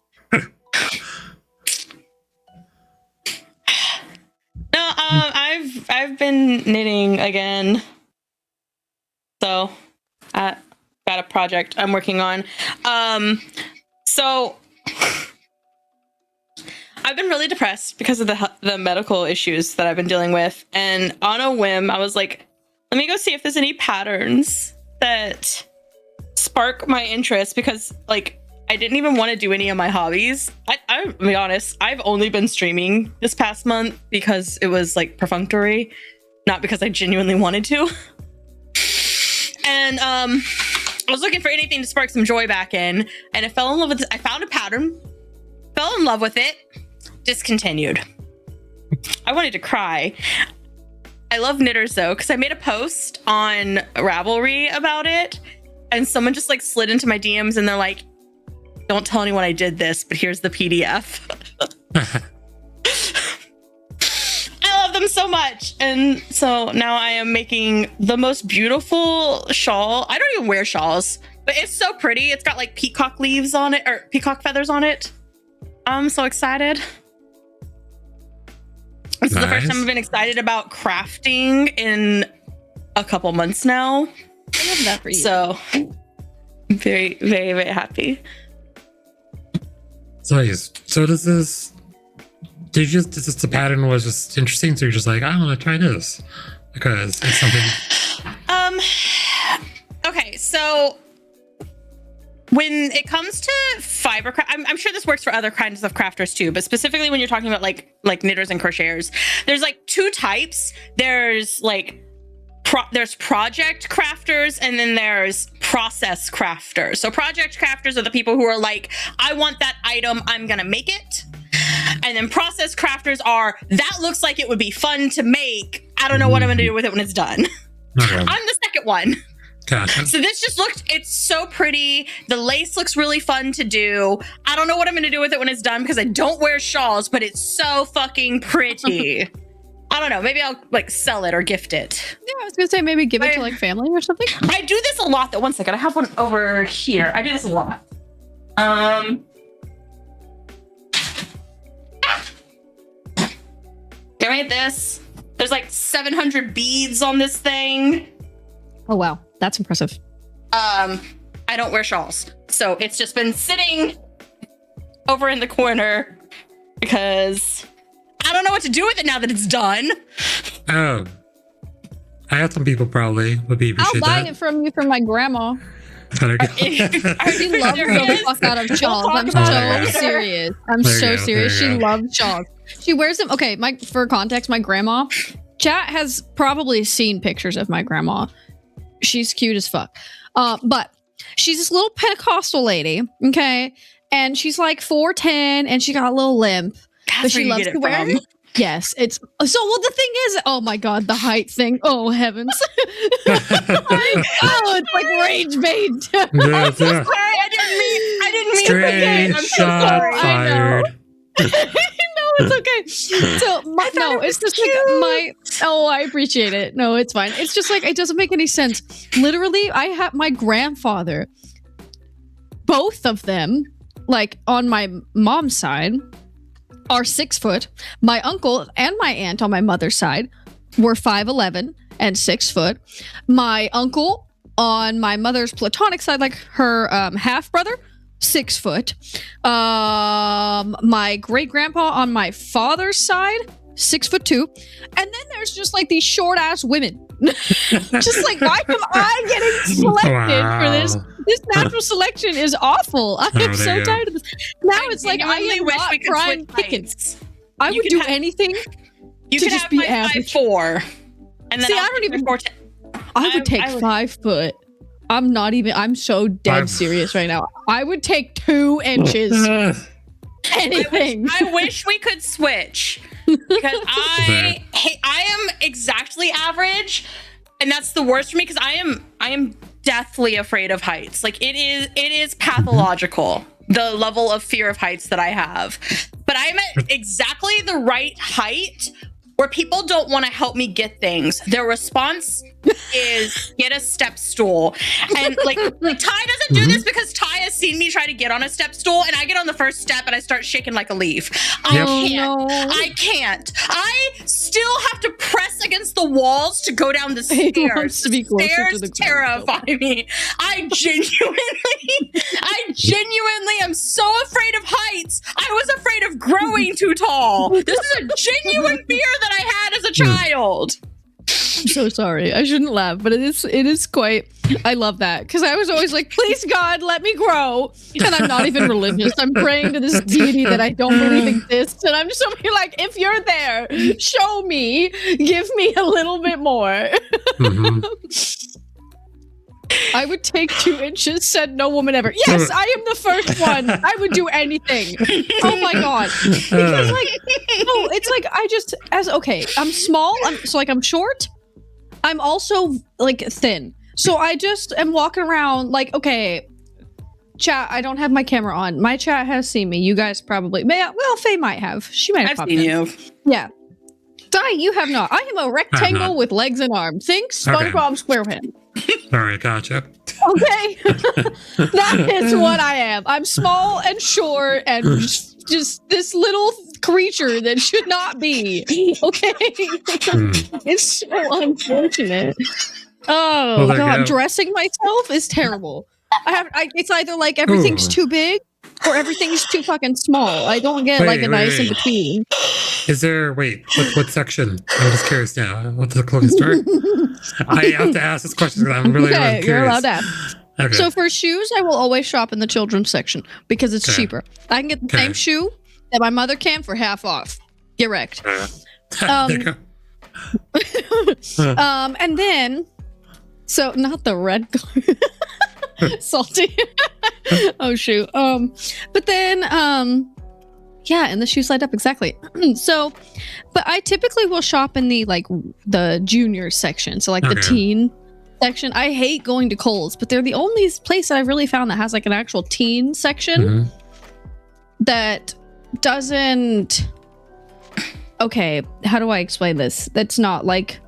No, I've been knitting again. So, got a project I'm working on. So I've been really depressed because of the medical issues that I've been dealing with, and on a whim, I was like, let me go see if there's any patterns that spark my interest, because like I didn't even want to do any of my hobbies. I'll be honest, I've only been streaming this past month because it was like perfunctory, not because I genuinely wanted to. And I was looking for anything to spark some joy back in, and I fell in love with this. I found a pattern, fell in love with it, discontinued. I wanted to cry. I love knitters though, because I made a post on Ravelry about it, and someone just like slid into my DMs and they're like, don't tell anyone I did this, but here's the PDF. I love them so much. And so now I am making the most beautiful shawl. I don't even wear shawls, but it's so pretty. It's got like peacock leaves on it, or peacock feathers on it. I'm so excited. This is the first time I've been excited about crafting in a couple months now. I love that for you. So I'm very, very, very happy. So yes. So does this? Did you just the pattern was just interesting? So you're just like, I want to try this because it's something. Okay, so when it comes to fiber craft, I'm sure this works for other kinds of crafters too, but specifically when you're talking about like knitters and crocheters, there's like two types. There's like there's project crafters and then there's process crafters. So project crafters are the people who are like, I want that item, I'm gonna make it. And then process crafters are, that looks like it would be fun to make. I don't know what I'm gonna do with it when it's done. Okay. I'm the second one. Gotcha. So this just it's so pretty. The lace looks really fun to do. I don't know what I'm gonna do with it when it's done because I don't wear shawls, but it's so fucking pretty. I don't know. Maybe I'll like sell it or gift it. Yeah, I was gonna say maybe give it to like family or something. I do this a lot though. One second. I have one over here. I do this a lot. Can I get this? There's like 700 beads on this thing. Oh wow, that's impressive. I don't wear shawls, so it's just been sitting over in the corner because I don't know what to do with it now that it's done. Oh, I have some people probably would be I'll appreciate buy that. it from you from my grandma. There you go. She loves the fuck out of shawls. I'm so serious. I'm There you so go, serious. there you She go. loves shawls. She wears them. Okay, for context, my grandma. Chat has probably seen pictures of my grandma. She's cute as fuck. But she's this little Pentecostal lady. Okay, and she's like 4'10", and she got a little limp. That's But she where you loves get to it wear from. it. Yes, it's so. Well, the thing is, oh my god, the height thing. Oh heavens! Oh, it's like rage bait. Yeah, yeah. Sorry, I didn't mean Straight I'm so shot sorry. fired. No, it's okay. So it's just like oh, I appreciate it. No, it's fine. It's just like it doesn't make any sense. Literally, I have my grandfather, both of them, like on my mom's side, are 6 foot. My uncle and my aunt on my mother's side were 5'11" and 6 foot. My uncle on my mother's platonic side, like her half brother, 6 foot. My great grandpa on my father's side, 6'2", and then there's just like these short ass women. Just like, why am I getting selected for this? This natural selection is awful. I am there so you go. tired of this. Now it's like I genuinely am wish not we could Brian switch Pickens. heights. I You would could do have- anything. You to could just have be my average. 5'4", and then See, I'll I don't take even- your I would take I would- 5 foot. I'm not even. I'm so dead Five- serious right now. I would take 2 inches. Anything. I wish we could switch because I am exactly average, and that's the worst for me because I am deathly afraid of heights. Like it is pathological, the level of fear of heights that I have. But I'm at exactly the right height where people don't want to help me get things. Their response is get a step stool. And like Ty doesn't do this because Ty has seen me try to get on a step stool and I get on the first step and I start shaking like a leaf. Yep. I can't. I still have to press against the walls to go down the He stairs. wants to be closer to Stairs the ground. terrify me. I genuinely am so afraid of heights. I was afraid of growing too tall. This is a genuine fear that I had as a child. I'm so sorry. I shouldn't laugh, but it is quite. I love that because I was always like, please God, let me grow. And I'm not even religious. I'm praying to this deity that I don't believe exists, and I'm just gonna be like, if you're there, show me, give me a little bit more. Mhm. I would take 2 inches, said no woman ever. Yes, I am the first one. I would do anything. Oh my God. Because like, no, it's like I'm small. I'm short. I'm also like thin. So I just am walking around like, okay, chat, I don't have my camera on. My chat has seen me. You guys probably Faye might have. She might have I've popped seen in. you. Yeah. Di, you have not. I am a rectangle not. with legs and arms. Think SpongeBob SquarePants. All right, gotcha. Okay, that is what I am. I'm small and short and just this little creature that should not be. Okay, it's so unfortunate. Oh Well, there you God, go. dressing myself is terrible. It's either like everything's Ooh. too big, or everything's too fucking small. I don't get like a nice in between. Is there, what section? I'm just curious now. What's the clothing store? I have to ask this question because I'm really curious. You're allowed to ask. Okay. So for shoes, I will always shop in the children's section because it's cheaper. I can get the same shoe that my mother can for half off. Get wrecked. There you go. And then, so not the red salty. Oh shoot. But then, yeah, and the shoes light up exactly. So, but I typically will shop in the junior section, so the teen section. I hate going to Kohl's, but they're the only place that I've really found that has like an actual teen section that doesn't. Okay, how do I explain this? That's not like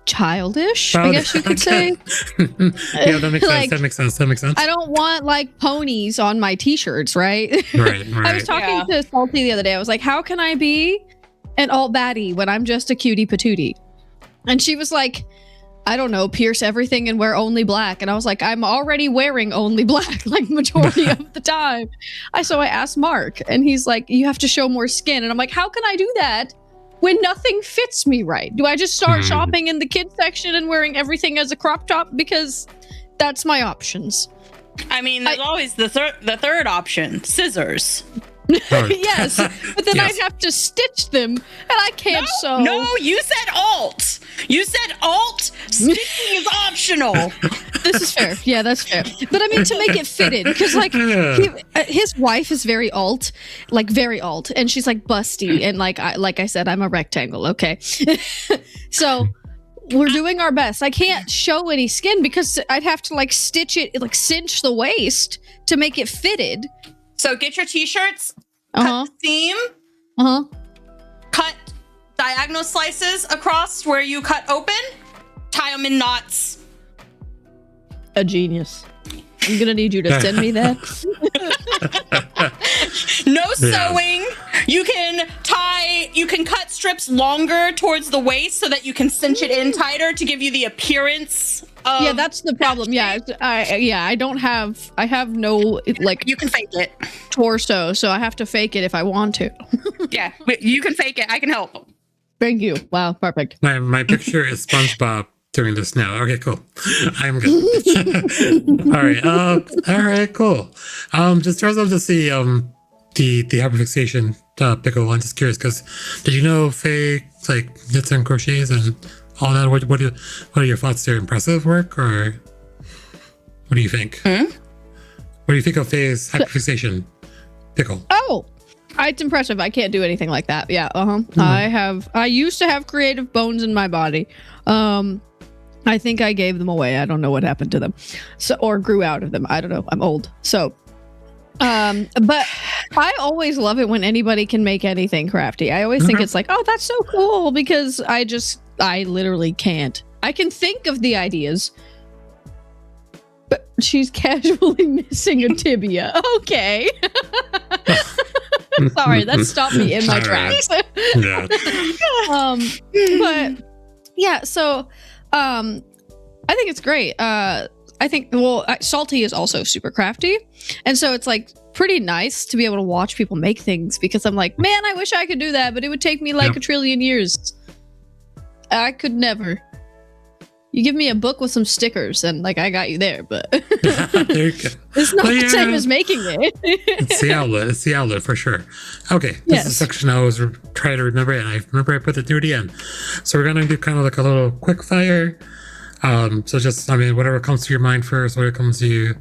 childish, I guess you could say. Yeah, that makes sense. That makes sense. I don't want like ponies on my t-shirts, right? Right. I was talking to Salty the other day. I was like, how can I be an alt baddie when I'm just a cutie patootie? And she was like, I don't know, pierce everything and wear only black. And I was like, I'm already wearing only black, like majority of the time. So I asked Mark and he's like, you have to show more skin. And I'm like, how can I do that when nothing fits me right? Do I just start shopping in the kids section and wearing everything as a crop top? Because that's my options. I mean, there's always the third option, scissors. Yes, but then I'd have to stitch them, and I can't sew. No, you said alt. You said alt. Stitching is optional. This is fair. Yeah, that's fair. But I mean, to make it fitted, because like his wife is very alt, and she's like busty, and like I said, I'm a rectangle. Okay, so we're doing our best. I can't show any skin because I'd have to like stitch it, like cinch the waist to make it fitted. So get your t-shirts, cut the seam, cut diagonal slices across where you cut open, tie them in knots. A genius. I'm gonna need you to send me that. No sewing. You can cut strips longer towards the waist so that you can cinch it in tighter to give you the appearance of... Yeah, that's the problem. Yeah, I have no like... You can fake it. Torso, so I have to fake it if I want to. Yeah, you can fake it. I can help. Thank you. Wow, perfect. My picture is SpongeBob doing this now. Okay, cool. I'm good. All right, cool. Just throws up to see the hyperfixation pickle. I'm just curious because did you know Faye like knits and crochets and all that? What are your thoughts there? Impressive work, or what do you think? What do you think of Faye's hyperfixation pickle? Oh, it's impressive. I can't do anything like that. Yeah. I used to have creative bones in my body. I think I gave them away. I don't know what happened to them. Or grew out of them. I don't know. I'm old. So, but I always love it when anybody can make anything crafty. I always think it's like, oh, that's so cool, because I literally can't. I can think of the ideas, but she's casually missing a tibia. Okay. Sorry, that stopped me in my tracks. Yeah. But yeah, so I think it's great. I think Salty is also super crafty, and so it's like pretty nice to be able to watch people make things, because I'm like, man, I wish I could do that, but it would take me like a trillion years. I could never. You give me a book with some stickers and like I got you there, but there you go. It's not the same as making it. It's the outlet for sure. Okay, this is a section I was trying to remember, and I remember I put it near the end. So we're gonna do kind of like a little quick fire. So just, I mean, whatever comes to your mind first, whatever comes to you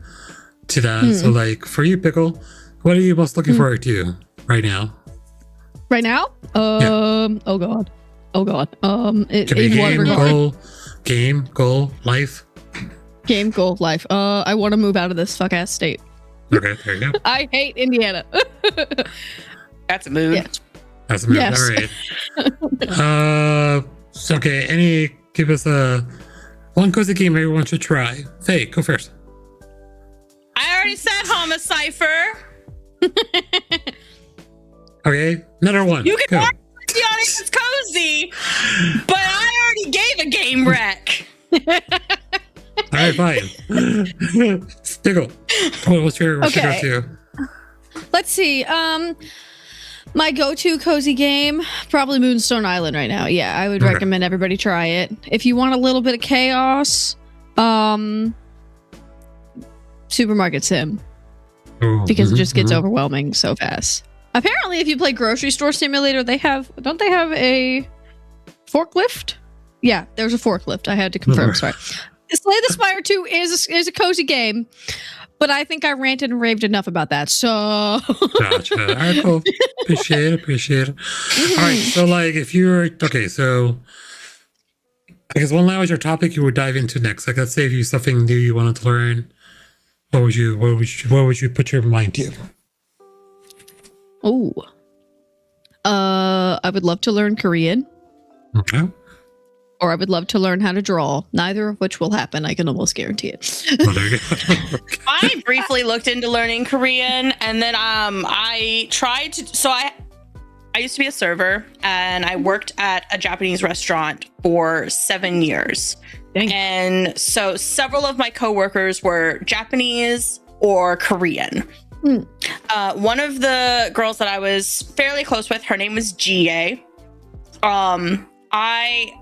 to that. So like for you, Pickle, what are you most looking forward to right now? Right now? Oh god. Could be game, goal, life. Game, goal, life. I want to move out of this fuck ass state. Okay, there you go. I hate Indiana. That's a mood. Yeah. That's a mood. Yes. All right. Okay. Give us one cozy game everyone should try. Faye, go first. I already said Homicipher. Okay, another one. You can argue with the audience, it's cozy, but I already gave a game wreck. All right, fine. Pickle, what's your go-to? let's see. My go-to cozy game, probably Moonstone Island right now. Yeah, I would recommend everybody try it. If you want a little bit of chaos, Supermarket Sim. Because it just gets overwhelming so fast. Apparently, if you play Grocery Store Simulator, don't they have a forklift? Yeah, there's a forklift. I had to confirm. Sorry. Slay the Spire 2 is a cozy game, but I think I ranted and raved enough about that. So gotcha. All right, cool. Appreciate it. All right, so like if you're okay, so I guess what language or topic you would dive into next? Like, let's say if you something new you wanted to learn, what would you put your mind to? Oh, I would love to learn Korean. Okay. Or I would love to learn how to draw. Neither of which will happen. I can almost guarantee it. Well, there you go. I briefly looked into learning Korean, and then I tried to. So I used to be a server, and I worked at a Japanese restaurant for 7 years. Dang. And so several of my coworkers were Japanese or Korean. One of the girls that I was fairly close with, her name was Jie. I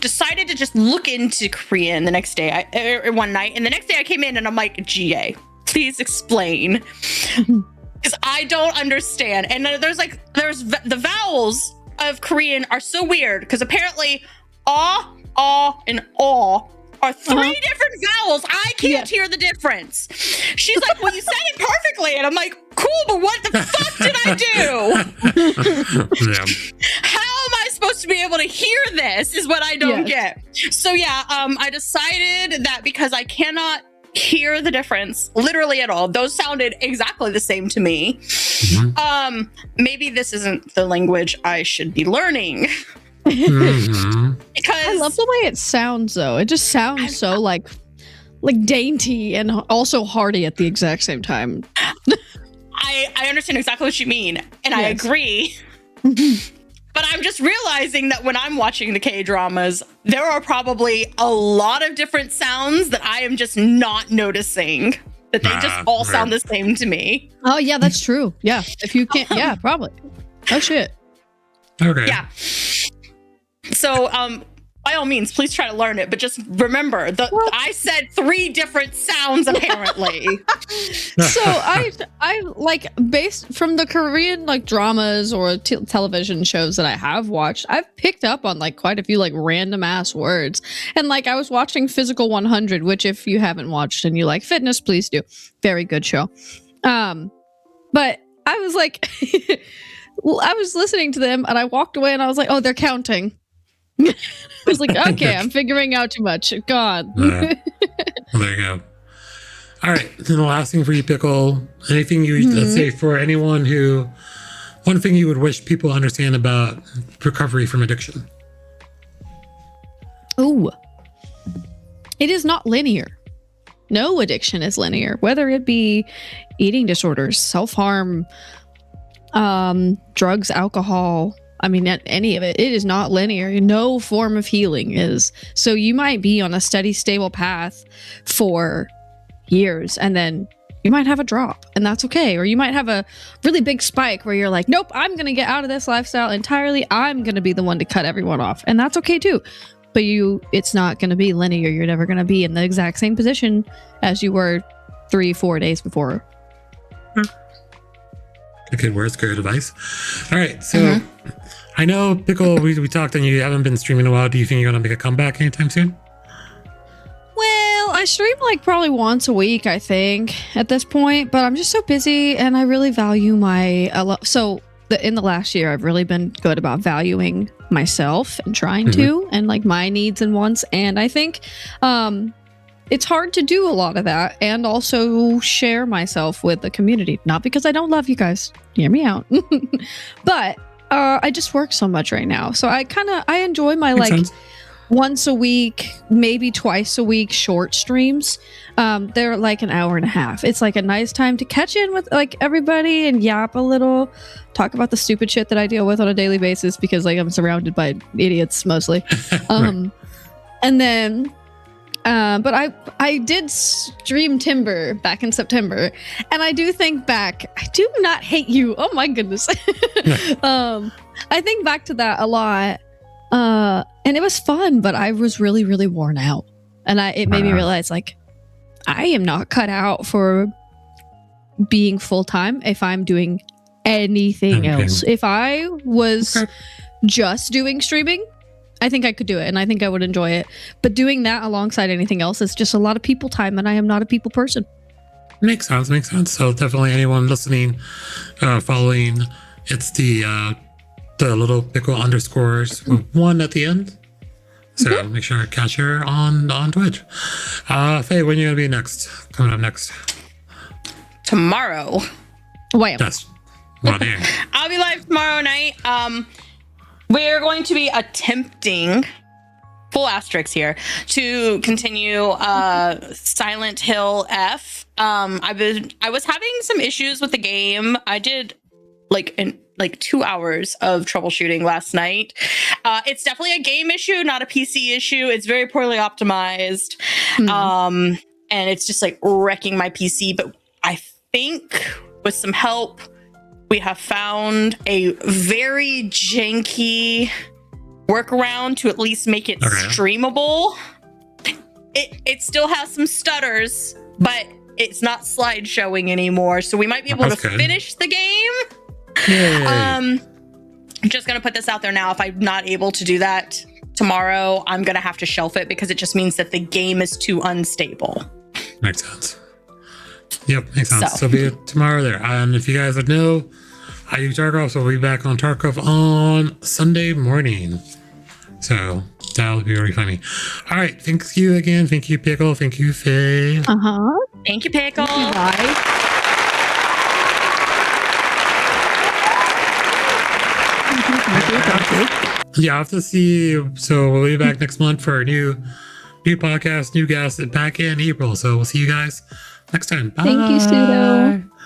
decided to just look into Korean the next day, one night, and the next day I came in and I'm like, GA, please explain, because I don't understand. And there's the vowels of Korean are so weird, because apparently and aw are three different vowels. I can't hear the difference. She's like, well, you said it perfectly, and I'm like, cool, but what the fuck did I do? How am I supposed to be able to hear this is what I don't get. So I decided that because I cannot hear the difference literally at all, those sounded exactly the same to me. Maybe this isn't the language I should be learning. Because I love the way it sounds, though. It just sounds so like dainty and also hearty at the exact same time. I understand exactly what you mean, and I agree. But I'm just realizing that when I'm watching the K-dramas, there are probably a lot of different sounds that I am just not noticing. That they just all sound the same to me. Oh, yeah, that's true. Yeah. If you can't, probably. Oh, shit. Okay. Yeah. So, by all means, please try to learn it, but just remember I said 3 different sounds apparently. So I like, based from the Korean like dramas or television shows that I have watched, I've picked up on like quite a few like random ass words. And like I was watching Physical 100, which if you haven't watched and you like fitness, please do. Very good show. But I was like, I was listening to them and I walked away and I was like, oh, they're counting. I was like, okay, I'm figuring out too much. God. Well, there you go. All right. Then the last thing for you, Pickle. Anything let's say for anyone one thing you would wish people understand about recovery from addiction? Ooh. It is not linear. No addiction is linear, whether it be eating disorders, self-harm, drugs, alcohol. I mean, any of it. It is not linear. No form of healing is. So you might be on a steady, stable path for years, and then you might have a drop, and that's okay. Or you might have a really big spike where you're like, nope, I'm going to get out of this lifestyle entirely. I'm going to be the one to cut everyone off. And that's okay too. But it's not going to be linear. You're never going to be in the exact same position as you were 3-4 days before. Good words, good advice. All right, so I know, Pickle, we talked and you haven't been streaming in a while. Do you think you're going to make a comeback anytime soon? Well, I stream like probably once a week, I think, at this point. But I'm just so busy and I really value in the last year, I've really been good about valuing myself and trying to, and like my needs and wants. And I think it's hard to do a lot of that and also share myself with the community. Not because I don't love you guys. Hear me out. But I just work so much right now. So I enjoy my Makes sense. Once a week, maybe twice a week short streams. They're like an hour and a half. It's like a nice time to catch in with like everybody and yap a little, talk about the stupid shit that I deal with on a daily basis because like I'm surrounded by idiots mostly. And then But I did stream Timber back in September, and I do think back. I do not hate you. Oh my goodness. I think back to that a lot, and it was fun. But I was really, really worn out, and it made me realize like I am not cut out for being full time if I'm doing anything else. If I was just doing streaming, I think I could do it and I think I would enjoy it. But doing that alongside anything else is just a lot of people time, and I am not a people person. Makes sense. So definitely anyone listening, following, it's the little pickle underscores with 1 at the end. So make sure to catch her on Twitch. Faye, when are you gonna be next? Coming up next? Tomorrow. Wham. Yes. Well, I'll be live tomorrow night. We're going to be attempting, full asterisks here, to continue Silent Hill F. I was having some issues with the game. I did like 2 hours of troubleshooting last night. It's definitely a game issue, not a PC issue. It's very poorly optimized. And it's just like wrecking my PC. But I think with some help, we have found a very janky workaround to at least make it streamable. It still has some stutters, but it's not slide showing anymore. So we might be able to finish the game. I'm just going to put this out there now. If I'm not able to do that tomorrow, I'm going to have to shelf it because it just means that the game is too unstable. Makes sense. Yep, makes sense. So be it tomorrow there. And if you guys would know, I use Tarkov, so we'll be back on Tarkov on Sunday morning. So that'll be really funny. All right. Thank you again. Thank you, Pickle. Thank you, Faye. Thank you, Pickle. Bye. Yeah, I'll have to see. So we'll be back next month for a new podcast, new guests back in April. So we'll see you guys next time. Bye. Thank you, Pseudo.